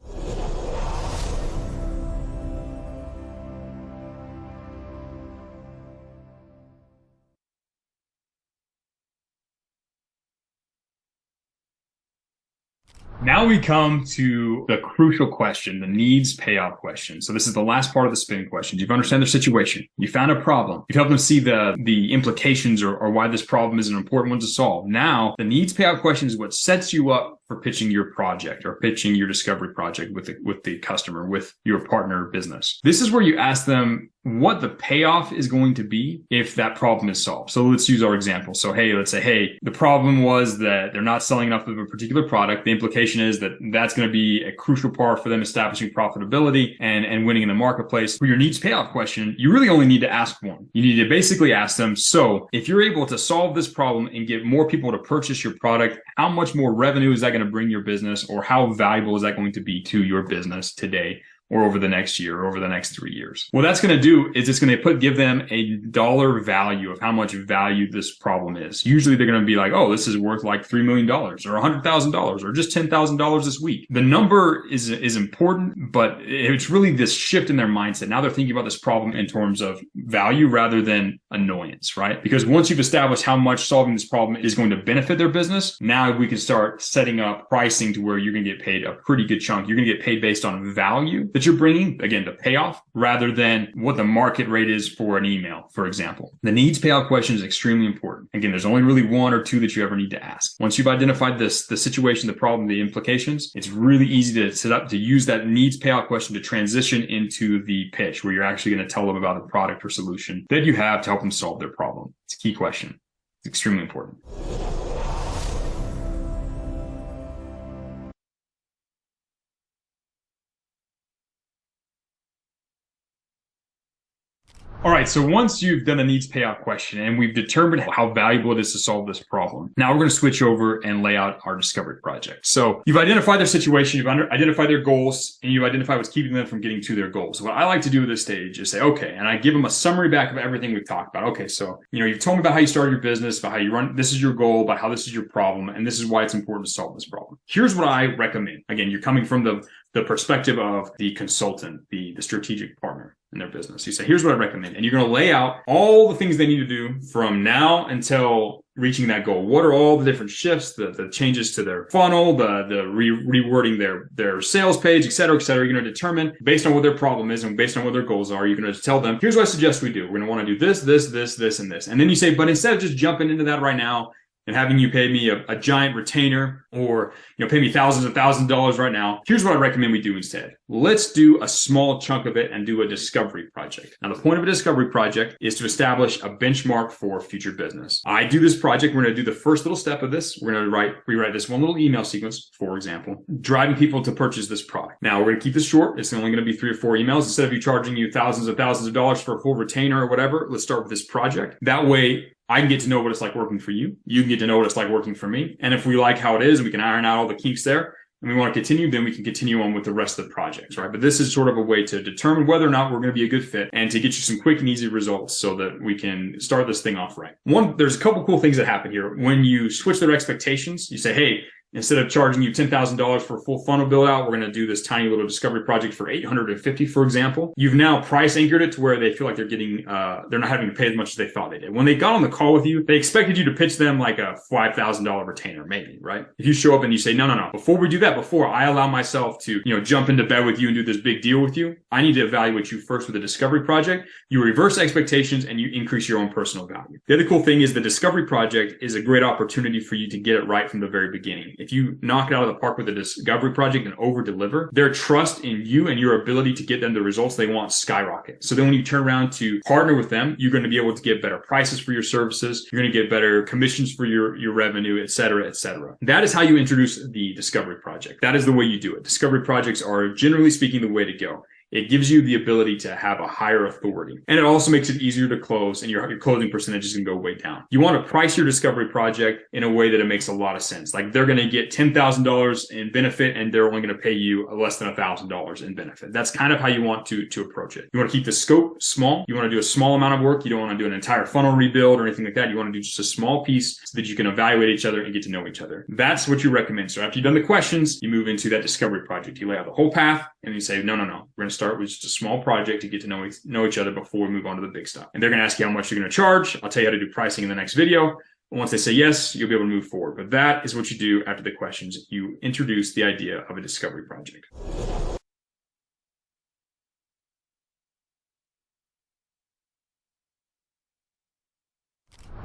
A: Now we come to the crucial question, the needs payoff question. So this is the last part of the spin questions. You've understand their situation. You found a problem. You've helped them see the implications or why this problem is an important one to solve. Now, the needs payoff question is what sets you up for pitching your project or pitching your discovery project with the customer, with your partner business. This is where you ask them what the payoff is going to be if that problem is solved. So let's use our example. So, let's say, the problem was that they're not selling enough of a particular product. The implication is that that's going to be a crucial part for them establishing profitability and winning in the marketplace. For your needs payoff question, you really only need to ask one. You need to basically ask them, so if you're able to solve this problem and get more people to purchase your product, how much more revenue is that going to bring your business, or how valuable is that going to be to your business today or over the next year or over the next 3 years? What that's going to do is it's going to give them a dollar value of how much value this problem is. Usually they're going to be like, oh, this is worth like $3 million or $100,000 or just $10,000 this week. The number is important, but it's really this shift in their mindset. Now they're thinking about this problem in terms of value rather than annoyance, right? Because once you've established how much solving this problem is going to benefit their business, now we can start setting up pricing to where you're going to get paid a pretty good chunk. You're going to get paid based on value that you're bringing, again, the payoff, rather than what the market rate is for an email, for example. The needs payoff question is extremely important. Again, there's only really 1 or 2 that you ever need to ask. Once you've identified the situation, the problem, the implications, it's really easy to set up to use that needs payoff question to transition into the pitch where you're actually going to tell them about a product or solution that you have to help them solve their problem. It's a key question. It's extremely important. All right, so once you've done a needs payout question and we've determined how valuable it is to solve this problem, now we're going to switch over and lay out our discovery project. So you've identified their situation, you've identified their goals, and you've identified what's keeping them from getting to their goals. What I like to do at this stage is say, okay, and I give them a summary back of everything we've talked about. Okay, so, you've told me about how you started your business, about how you run, this is your goal, about how this is your problem, and this is why it's important to solve this problem. Here's what I recommend. Again, you're coming from the perspective of the consultant, the strategic partner in their business. You say, here's what I recommend. And you're going to lay out all the things they need to do from now until reaching that goal. What are all the different shifts, the changes to their funnel, the rewording their sales page, et cetera, et cetera. You're going to determine based on what their problem is and based on what their goals are. You're going to tell them, here's what I suggest we do. We're going to want to do this, this, this, this, and this. And then you say, but instead of just jumping into that right now and having you pay me a giant retainer or pay me thousands and thousands of dollars right now, here's what I recommend we do instead. Let's do a small chunk of it and do a discovery project. Now, the point of a discovery project is to establish a benchmark for future business. I do this project. We're going to do the first little step of this. We're going to rewrite this one little email sequence, for example, driving people to purchase this product. Now, we're going to keep this short. It's only going to be 3 or 4 emails. Instead of you charging you thousands of dollars for a full retainer or whatever, let's start with this project. That way, I can get to know what it's like working for you. You can get to know what it's like working for me. And if we like how it is and we can iron out all the kinks there and we want to continue, then we can continue on with the rest of the projects, right? But this is sort of a way to determine whether or not we're going to be a good fit and to get you some quick and easy results so that we can start this thing off right. There's a couple cool things that happen here. When you switch their expectations, you say, hey, instead of charging you $10,000 for a full funnel build out, we're going to do this tiny little discovery project for $850, for example. You've now price anchored it to where they feel like they're getting, they're not having to pay as much as they thought they did. When they got on the call with you, they expected you to pitch them like a $5,000 retainer, maybe, right? If you show up and you say, no, before we do that, before I allow myself to, jump into bed with you and do this big deal with you, I need to evaluate you first with a discovery project. You reverse expectations and you increase your own personal value. The other cool thing is the discovery project is a great opportunity for you to get it right from the very beginning. If you knock it out of the park with a discovery project and over deliver, their trust in you and your ability to get them the results they want skyrocket. So then when you turn around to partner with them, you're going to be able to get better prices for your services. You're going to get better commissions for your revenue, et cetera, et cetera. That is how you introduce the discovery project. That is the way you do it. Discovery projects are, generally speaking, the way to go. It gives you the ability to have a higher authority. And it also makes it easier to close, and your closing percentage is going to go way down. You want to price your discovery project in a way that it makes a lot of sense. Like they're going to get $10,000 in benefit, and they're only going to pay you less than $1,000 in benefit. That's kind of how you want to approach it. You want to keep the scope small. You want to do a small amount of work. You don't want to do an entire funnel rebuild or anything like that. You want to do just a small piece so that you can evaluate each other and get to know each other. That's what you recommend. So after you've done the questions, you move into that discovery project. You lay out the whole path, and you say, no. We're going to start with just a small project to get to know each other before we move on to the big stuff. And they're going to ask you how much you're going to charge. I'll tell you how to do pricing in the next video. Once they say yes, you'll be able to move forward. But that is what you do after the questions. You introduce the idea of a discovery project.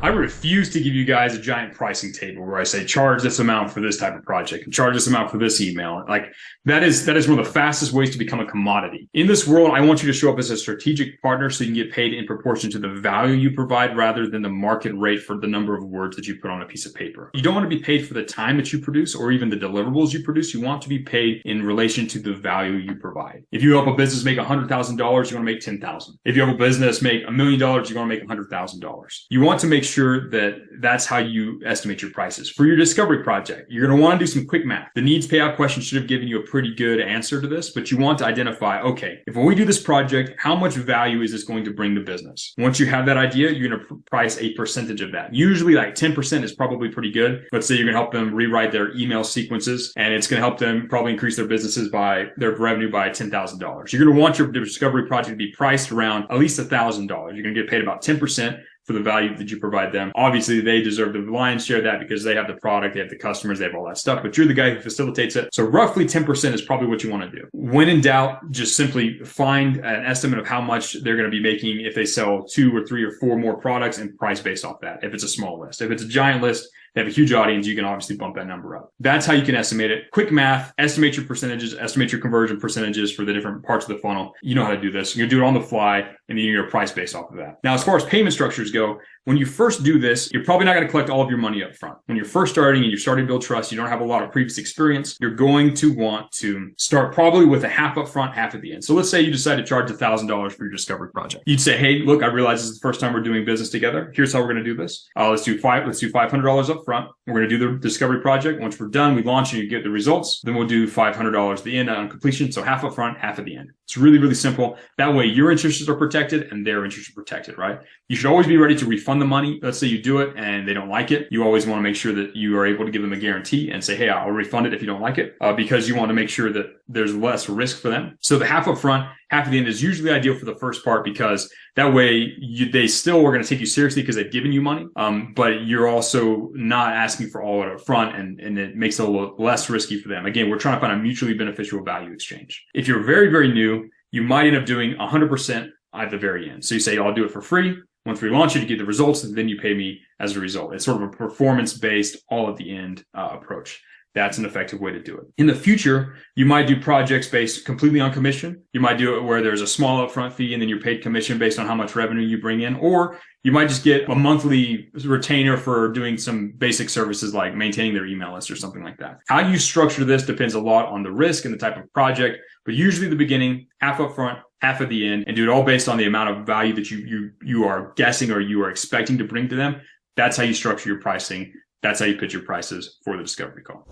A: I refuse to give you guys a giant pricing table where I say, charge this amount for this type of project and charge this amount for this email. Like that is one of the fastest ways to become a commodity. In this world, I want you to show up as a strategic partner so you can get paid in proportion to the value you provide rather than the market rate for the number of words that you put on a piece of paper. You don't want to be paid for the time that you produce or even the deliverables you produce. You want to be paid in relation to the value you provide. If you help a business make $100,000, you want to make $10,000. If you help a business make $1 million, you want to make $100,000. You want to make sure that that's how you estimate your prices. For your discovery project, you're going to want to do some quick math. The needs payout question should have given you a pretty good answer to this, but you want to identify, okay, if when we do this project, how much value is this going to bring the business? Once you have that idea, you're going to price a percentage of that. Usually like 10% is probably pretty good. Let's say you're going to help them rewrite their email sequences, and it's going to help them probably increase their their revenue by $10,000. You're going to want your discovery project to be priced around at least $1,000. You're going to get paid about 10% for the value that you provide them. Obviously, they deserve the lion's share of that because they have the product, they have the customers, they have all that stuff, but you're the guy who facilitates it. So roughly 10% is probably what you want to do. When in doubt, just simply find an estimate of how much they're going to be making if they sell 2 or 3 or 4 more products and price based off that, if it's a small list. If it's a giant list, they have a huge audience, you can obviously bump that number up. That's how you can estimate it. Quick math, estimate your percentages, estimate your conversion percentages for the different parts of the funnel. You know how to do this. You're going to do it on the fly, and then you're going to price based off of that. Now, as far as payment structures go, when you first do this, you're probably not going to collect all of your money up front. When you're first starting and you're starting to build trust, you don't have a lot of previous experience, you're going to want to start probably with a half up front, half at the end. So let's say you decide to charge $1,000 for your discovery project. You'd say, hey, look, I realize this is the first time we're doing business together. Here's how we're going to do this. Let's do $500 up front. We're going to do the discovery project. Once we're done, we launch and you get the results. Then we'll do $500 at the end on completion. So half up front, half at the end. It's really, really simple. That way your interests are protected and their interests are protected, right? You should always be ready to refund the money. Let's say you do it and they don't like it. You always want to make sure that you are able to give them a guarantee and say, hey, I'll refund it if you don't like it, because you want to make sure that there's less risk for them. So the half up front, half at the end is usually ideal for the first part, because that way they still are going to take you seriously because they've given you money. But you're also not asking for all of it up front, and it makes it a little less risky for them. Again, we're trying to find a mutually beneficial value exchange. If you're very, very new, you might end up doing 100% at the very end. So you say, I'll do it for free. Once we launch it, you get the results, and then you pay me as a result. It's sort of a performance-based, all at the end approach. That's an effective way to do it. In the future, you might do projects based completely on commission. You might do it where there's a small upfront fee and then you're paid commission based on how much revenue you bring in. Or you might just get a monthly retainer for doing some basic services like maintaining their email list or something like that. How you structure this depends a lot on the risk and the type of project, but usually the beginning, half upfront, half at the end, and do it all based on the amount of value that you are guessing or you are expecting to bring to them. That's how you structure your pricing. That's how you pitch your prices for the discovery call.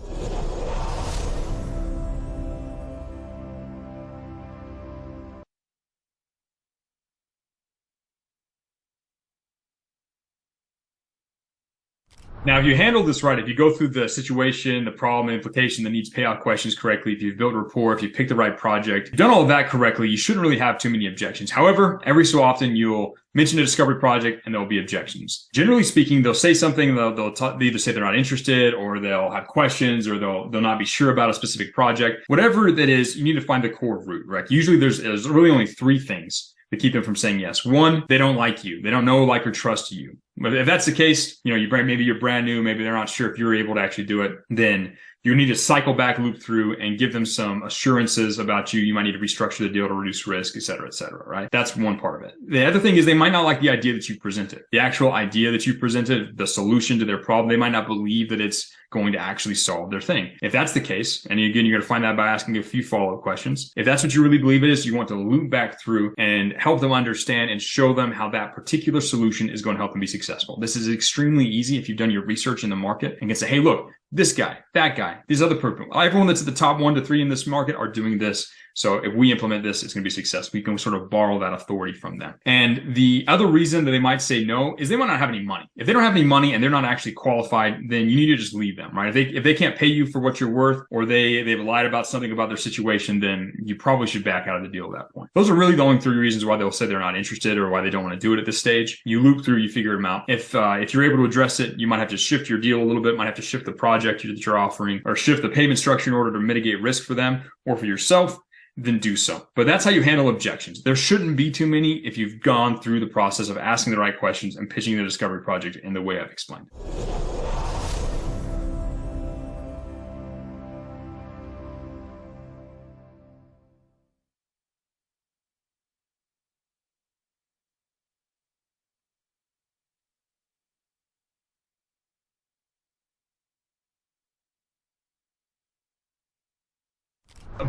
A: Now, if you handle this right, if you go through the situation, the problem, implication, the needs payout questions correctly, if you've built rapport, if you picked the right project, if you've done all of that correctly, you shouldn't really have too many objections. However, every so often you'll mention a discovery project and there'll be objections. Generally speaking, they'll say something, they'll either say they're not interested, or they'll have questions, or they'll not be sure about a specific project. Whatever that is, you need to find the core root, right? Usually there's really only three things to keep them from saying yes. One, they don't like you. They don't know, like, or trust you. But if that's the case, maybe you're brand new, maybe they're not sure if you're able to actually do it, then you need to cycle back, loop through, and give them some assurances about you. You might need to restructure the deal to reduce risk, et cetera, right? That's one part of it. The other thing is they might not like the idea that you presented. The actual idea that you presented, the solution to their problem, they might not believe that it's going to actually solve their thing. If that's the case, and again, you're going to find that by asking a few follow-up questions. If that's what you really believe it is, you want to loop back through and help them understand and show them how that particular solution is going to help them be successful. This is extremely easy if you've done your research in the market and can say, hey, look, this guy, that guy, these other people, everyone that's at the top 1 to 3 in this market are doing this. So if we implement this, it's going to be successful. We can sort of borrow that authority from them. And the other reason that they might say no is they might not have any money. If they don't have any money and they're not actually qualified, then you need to just leave them, right? If they can't pay you for what you're worth, or they've lied about something about their situation, then you probably should back out of the deal at that point. Those are really the only 3 reasons why they'll say they're not interested or why they don't want to do it at this stage. You loop through, you figure them out. If you're able to address it, you might have to shift your deal a little bit, might have to shift the project that you're offering, or shift the payment structure in order to mitigate risk for them or for yourself. Then do so. But that's how you handle objections. There shouldn't be too many if you've gone through the process of asking the right questions and pitching the discovery project in the way I've explained.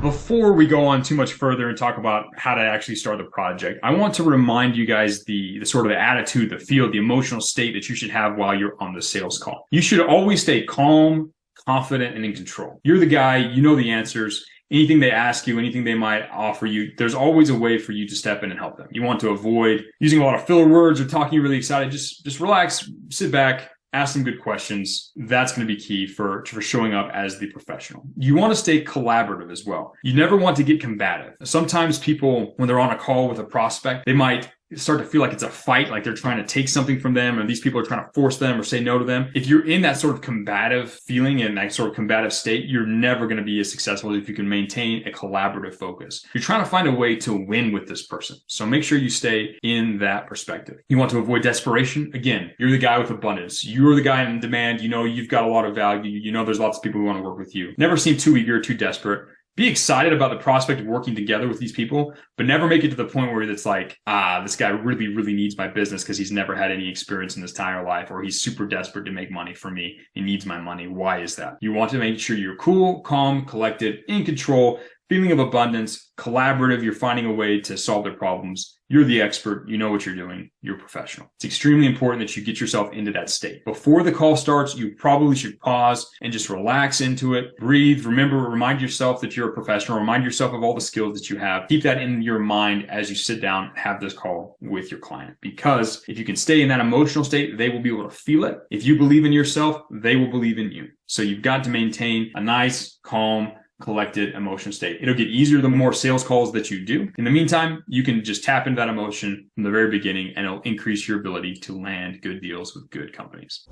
A: Before we go on too much further and talk about how to actually start the project, I want to remind you guys the sort of the attitude, the feel, the emotional state that you should have while you're on the sales call. You should always stay calm, confident, and in control. You're the guy, you know the answers. Anything they ask you, anything they might offer you, there's always a way for you to step in and help them. You want to avoid using a lot of filler words or talking really excited. Just relax, sit back, ask some good questions. That's going to be key for showing up as the professional. You want to stay collaborative as well. You never want to get combative. Sometimes people, when they're on a call with a prospect, they might start to feel like it's a fight, like they're trying to take something from them, and these people are trying to force them or say no to them. If you're in that sort of combative feeling and that sort of combative state, you're never going to be as successful as if you can maintain a collaborative focus. You're trying to find a way to win with this person. So make sure you stay in that perspective. You want to avoid desperation. Again, you're the guy with abundance. You're the guy in demand. You know you've got a lot of value. You know there's lots of people who want to work with you. Never seem too eager, too desperate. Be excited about the prospect of working together with these people, but never make it to the point where it's like, this guy really, really needs my business because he's never had any experience in his entire life, or he's super desperate to make money from me. He needs my money. Why is that? You want to make sure you're cool, calm, collected, in control, feeling of abundance, collaborative. You're finding a way to solve their problems. You're the expert. You know what you're doing. You're professional. It's extremely important that you get yourself into that state. Before the call starts, you probably should pause and just relax into it. Breathe. Remember, remind yourself that you're a professional. Remind yourself of all the skills that you have. Keep that in your mind as you sit down and have this call with your client. Because if you can stay in that emotional state, they will be able to feel it. If you believe in yourself, they will believe in you. So you've got to maintain a nice, calm, collected emotion state. It'll get easier the more sales calls that you do. In the meantime, you can just tap into that emotion from the very beginning, and it'll increase your ability to land good deals with good companies.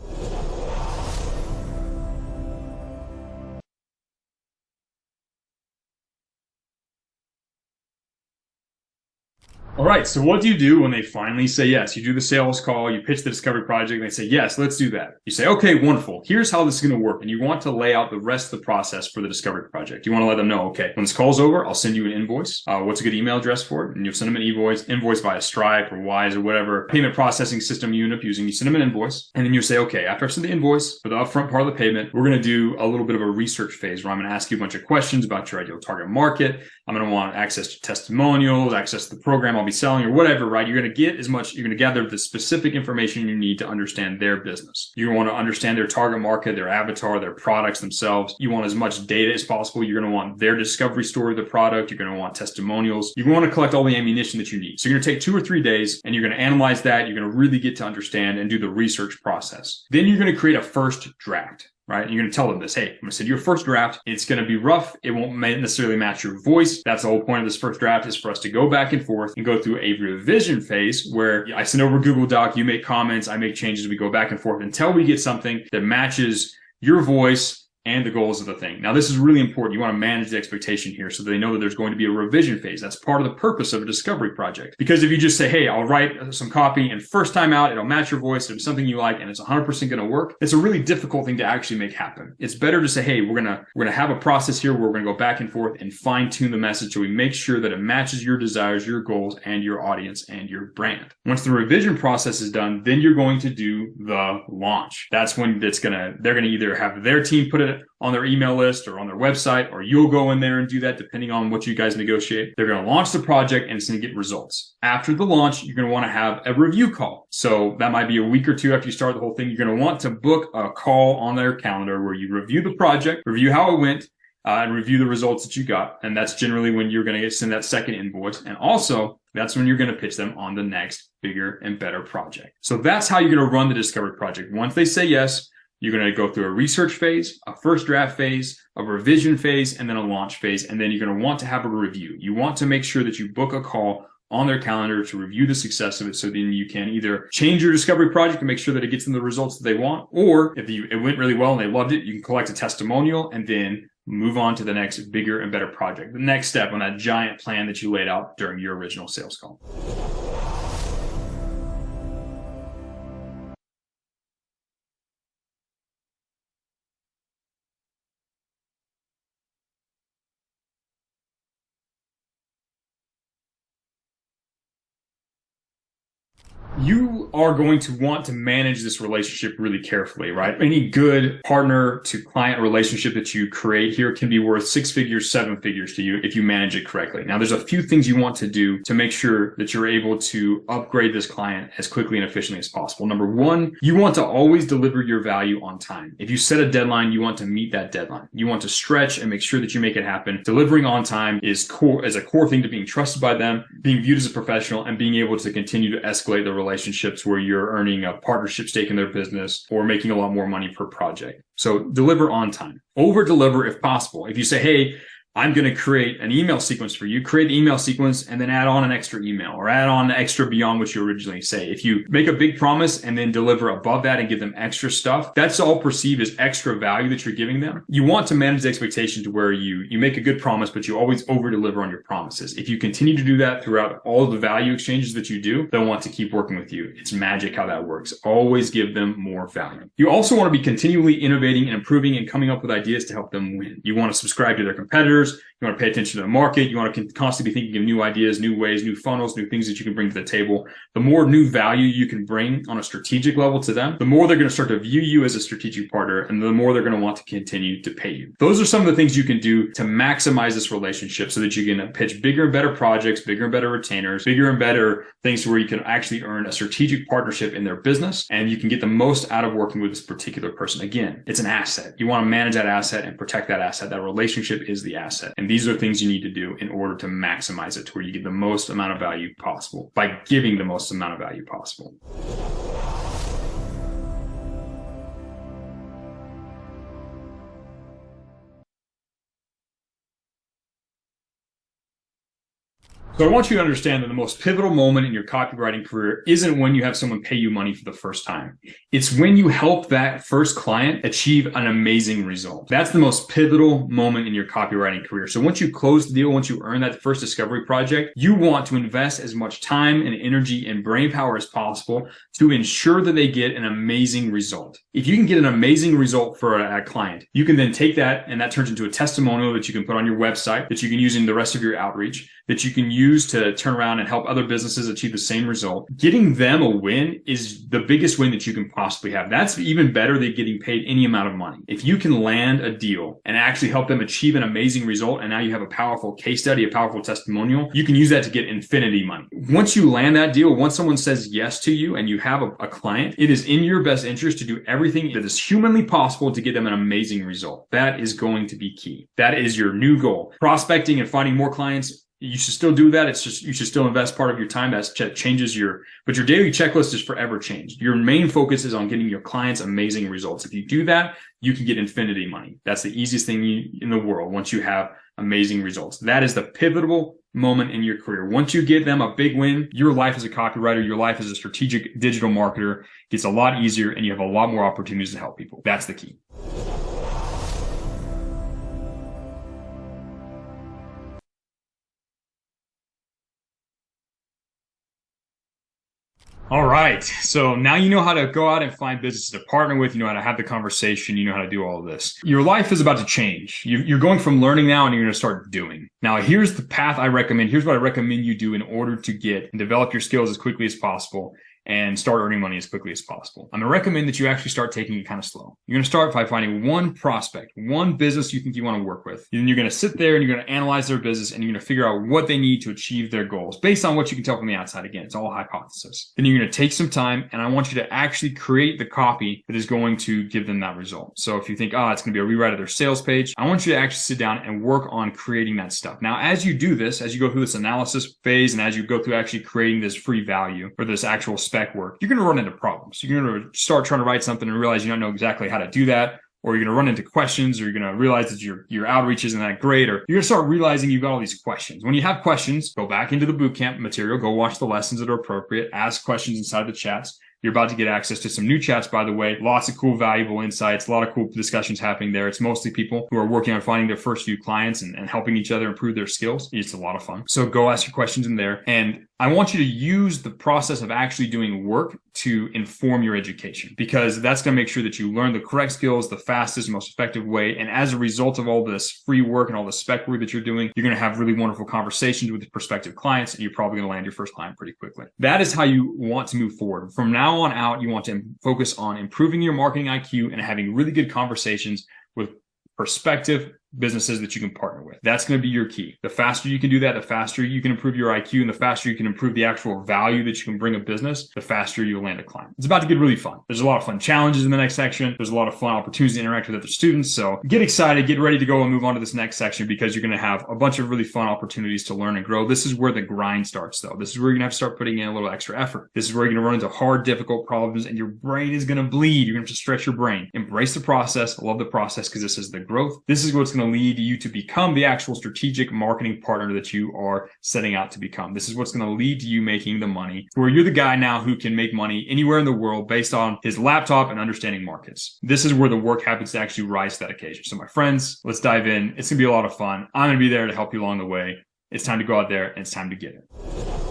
A: All right. So what do you do when they finally say yes? You do the sales call, you pitch the discovery project, and they say, yes, let's do that. You say, okay, wonderful. Here's how this is going to work. And you want to lay out the rest of the process for the discovery project. You want to let them know, okay, when this call's over, I'll send you an invoice. What's a good email address for it? And you'll send them an invoice via Stripe or Wise or whatever payment processing system you end up using. You send them an invoice, and then you say, okay, after I send the invoice for the upfront part of the payment, we're going to do a little bit of a research phase where I'm going to ask you a bunch of questions about your ideal target market. I'm going to want access to testimonials, access to the program I'll be selling or whatever, right? You're going to get as much, you're going to gather the specific information you need to understand their business. You want to understand their target market, their avatar, their products themselves. You want as much data as possible. You're going to want their discovery story of the product. You're going to want testimonials. You want to collect all the ammunition that you need. So you're going to take 2 or 3 days and you're going to analyze that. You're going to really get to understand and do the research process. Then you're going to create a first draft. Right? You're going to tell them this, hey, I'm going to send you a first draft. It's going to be rough. It won't necessarily match your voice. That's the whole point of this first draft, is for us to go back and forth and go through a revision phase where I send over Google Doc, you make comments, I make changes, we go back and forth until we get something that matches your voice and the goals of the thing. Now, this is really important. You want to manage the expectation here so that they know that there's going to be a revision phase. That's part of the purpose of a discovery project. Because if you just say, hey, I'll write some copy and first time out, it'll match your voice, it'll be something you like, and it's 100% going to work, it's a really difficult thing to actually make happen. It's better to say, hey, we're going to have a process here where we're going to go back and forth and fine tune the message so we make sure that it matches your desires, your goals, and your audience and your brand. Once the revision process is done, then you're going to do the launch. That's when they're going to either have their team put it on their email list or on their website, or you'll go in there and do that depending on what you guys negotiate. They're going to launch the project and it's going to get results. After the launch, you're going to want to have a review call. So that might be a week or 2 after you start the whole thing. You're going to want to book a call on their calendar where you review the project, review how it went, and review the results that you got. And that's generally when you're going to send that second invoice. And also, that's when you're going to pitch them on the next bigger and better project. So that's how you're going to run the discovery project. Once they say yes, you're going to go through a research phase, a first draft phase, a revision phase, and then a launch phase. And then you're going to want to have a review. You want to make sure that you book a call on their calendar to review the success of it. So then you can either change your discovery project and make sure that it gets them the results that they want. Or if it went really well and they loved it, you can collect a testimonial and then move on to the next bigger and better project. The next step on that giant plan that you laid out during your original sales call. You are going to want to manage this relationship really carefully, right? Any good partner to client relationship that you create here can be worth 6 figures, 7 figures to you if you manage it correctly. Now, there's a few things you want to do to make sure that you're able to upgrade this client as quickly and efficiently as possible. Number one, you want to always deliver your value on time. If you set a deadline, you want to meet that deadline. You want to stretch and make sure that you make it happen. Delivering on time is a core thing to being trusted by them, being viewed as a professional, and being able to continue to escalate the relationships where you're earning a partnership stake in their business or making a lot more money per project. So deliver on time. Over deliver if possible. If you say, hey, I'm going to create an email sequence for you, create an email sequence, and then add on an extra email or add on extra beyond what you originally say. If you make a big promise and then deliver above that and give them extra stuff, that's all perceived as extra value that you're giving them. You want to manage the expectation to where you make a good promise, but you always over deliver on your promises. If you continue to do that throughout all of the value exchanges that you do, they'll want to keep working with you. It's magic how that works. Always give them more value. You also want to be continually innovating and improving and coming up with ideas to help them win. You want to subscribe to their competitors. You want to pay attention to the market. You want to constantly be thinking of new ideas, new ways, new funnels, new things that you can bring to the table. The more new value you can bring on a strategic level to them, the more they're going to start to view you as a strategic partner, and the more they're going to want to continue to pay you. Those are some of the things you can do to maximize this relationship so that you can pitch bigger and better projects, bigger and better retainers, bigger and better things where you can actually earn a strategic partnership in their business, and you can get the most out of working with this particular person. Again, it's an asset. You want to manage that asset and protect that asset. That relationship is the asset. And these are things you need to do in order to maximize it to where you get the most amount of value possible by giving the most amount of value possible. So I want you to understand that the most pivotal moment in your copywriting career isn't when you have someone pay you money for the first time. It's when you help that first client achieve an amazing result. That's the most pivotal moment in your copywriting career. So once you close the deal, once you earn that first discovery project, you want to invest as much time and energy and brain power as possible to ensure that they get an amazing result. If you can get an amazing result for a client, you can then take that and that turns into a testimonial that you can put on your website, that you can use in the rest of your outreach, that you can use to turn around and help other businesses achieve the same result. Getting them a win is the biggest win that you can possibly have. That's even better than getting paid any amount of money. If you can land a deal and actually help them achieve an amazing result, and now you have a powerful case study, a powerful testimonial, you can use that to get infinity money. Once you land that deal, once someone says yes to you and you have a client, it is in your best interest to do everything that is humanly possible to get them an amazing result. That is going to be key. That is your new goal. Prospecting and finding more clients, you should still do that. It's just, you should still invest part of your time. That changes but your daily checklist is forever changed. Your main focus is on getting your clients amazing results. If you do that, you can get infinity money. That's the easiest thing in the world once you have amazing results. That is the pivotal moment in your career. Once you get them a big win, your life as a copywriter, your life as a strategic digital marketer gets a lot easier and you have a lot more opportunities to help people. That's the key. All right. So now you know how to go out and find businesses to partner with. You know how to have the conversation. You know how to do all of this. Your life is about to change. You're going from learning now and you're going to start doing. Now, here's the path I recommend. Here's what I recommend you do in order to get and develop your skills as quickly as possible and start earning money as quickly as possible. I'm going to recommend that you actually start taking it kind of slow. You're going to start by finding one prospect, one business you think you want to work with. And you're going to sit there and you're going to analyze their business and you're going to figure out what they need to achieve their goals based on what you can tell from the outside. Again, it's all hypothesis. Then you're going to take some time and I want you to actually create the copy that is going to give them that result. So if you think, it's going to be a rewrite of their sales page, I want you to actually sit down and work on creating that stuff. Now, as you do this, as you go through this analysis phase and as you go through actually creating this free value or this actual spec work, you're going to run into problems. You're going to start trying to write something and realize you don't know exactly how to do that, or you're going to run into questions, or you're going to realize that your outreach isn't that great, or you're going to start realizing you've got all these questions. When you have questions, go back into the bootcamp material, go watch the lessons that are appropriate, ask questions inside the chats. You're about to get access to some new chats, by the way. Lots of cool, valuable insights, a lot of cool discussions happening there. It's mostly people who are working on finding their first few clients and helping each other improve their skills. It's a lot of fun. So go ask your questions in there. And I want you to use the process of actually doing work to inform your education, because that's going to make sure that you learn the correct skills the fastest, most effective way. And as a result of all this free work and all the spec work that you're doing, you're going to have really wonderful conversations with prospective clients, and you're probably going to land your first client pretty quickly. That is how you want to move forward. From now on out, you want to focus on improving your marketing IQ and having really good conversations with prospective businesses that you can partner with. That's going to be your key. The faster you can do that, the faster you can improve your IQ, and the faster you can improve the actual value that you can bring a business, the faster you'll land a client. It's about to get really fun. There's a lot of fun challenges in the next section. There's a lot of fun opportunities to interact with other students. So get excited, get ready to go and move on to this next section, because you're going to have a bunch of really fun opportunities to learn and grow. This is where the grind starts, though. This is where you're going to have to start putting in a little extra effort. This is where you're going to run into hard, difficult problems, and your brain is going to bleed. You're going to have to stretch your brain. Embrace the process. I love the process, because this is the growth. This is what's going going to lead you to become the actual strategic marketing partner that you are setting out to become. This is what's going to lead to you making the money where you're the guy now who can make money anywhere in the world based on his laptop and understanding markets. This is where the work happens to actually rise to that occasion. So my friends, let's dive in. It's going to be a lot of fun. I'm going to be there to help you along the way. It's time to go out there and it's time to get it.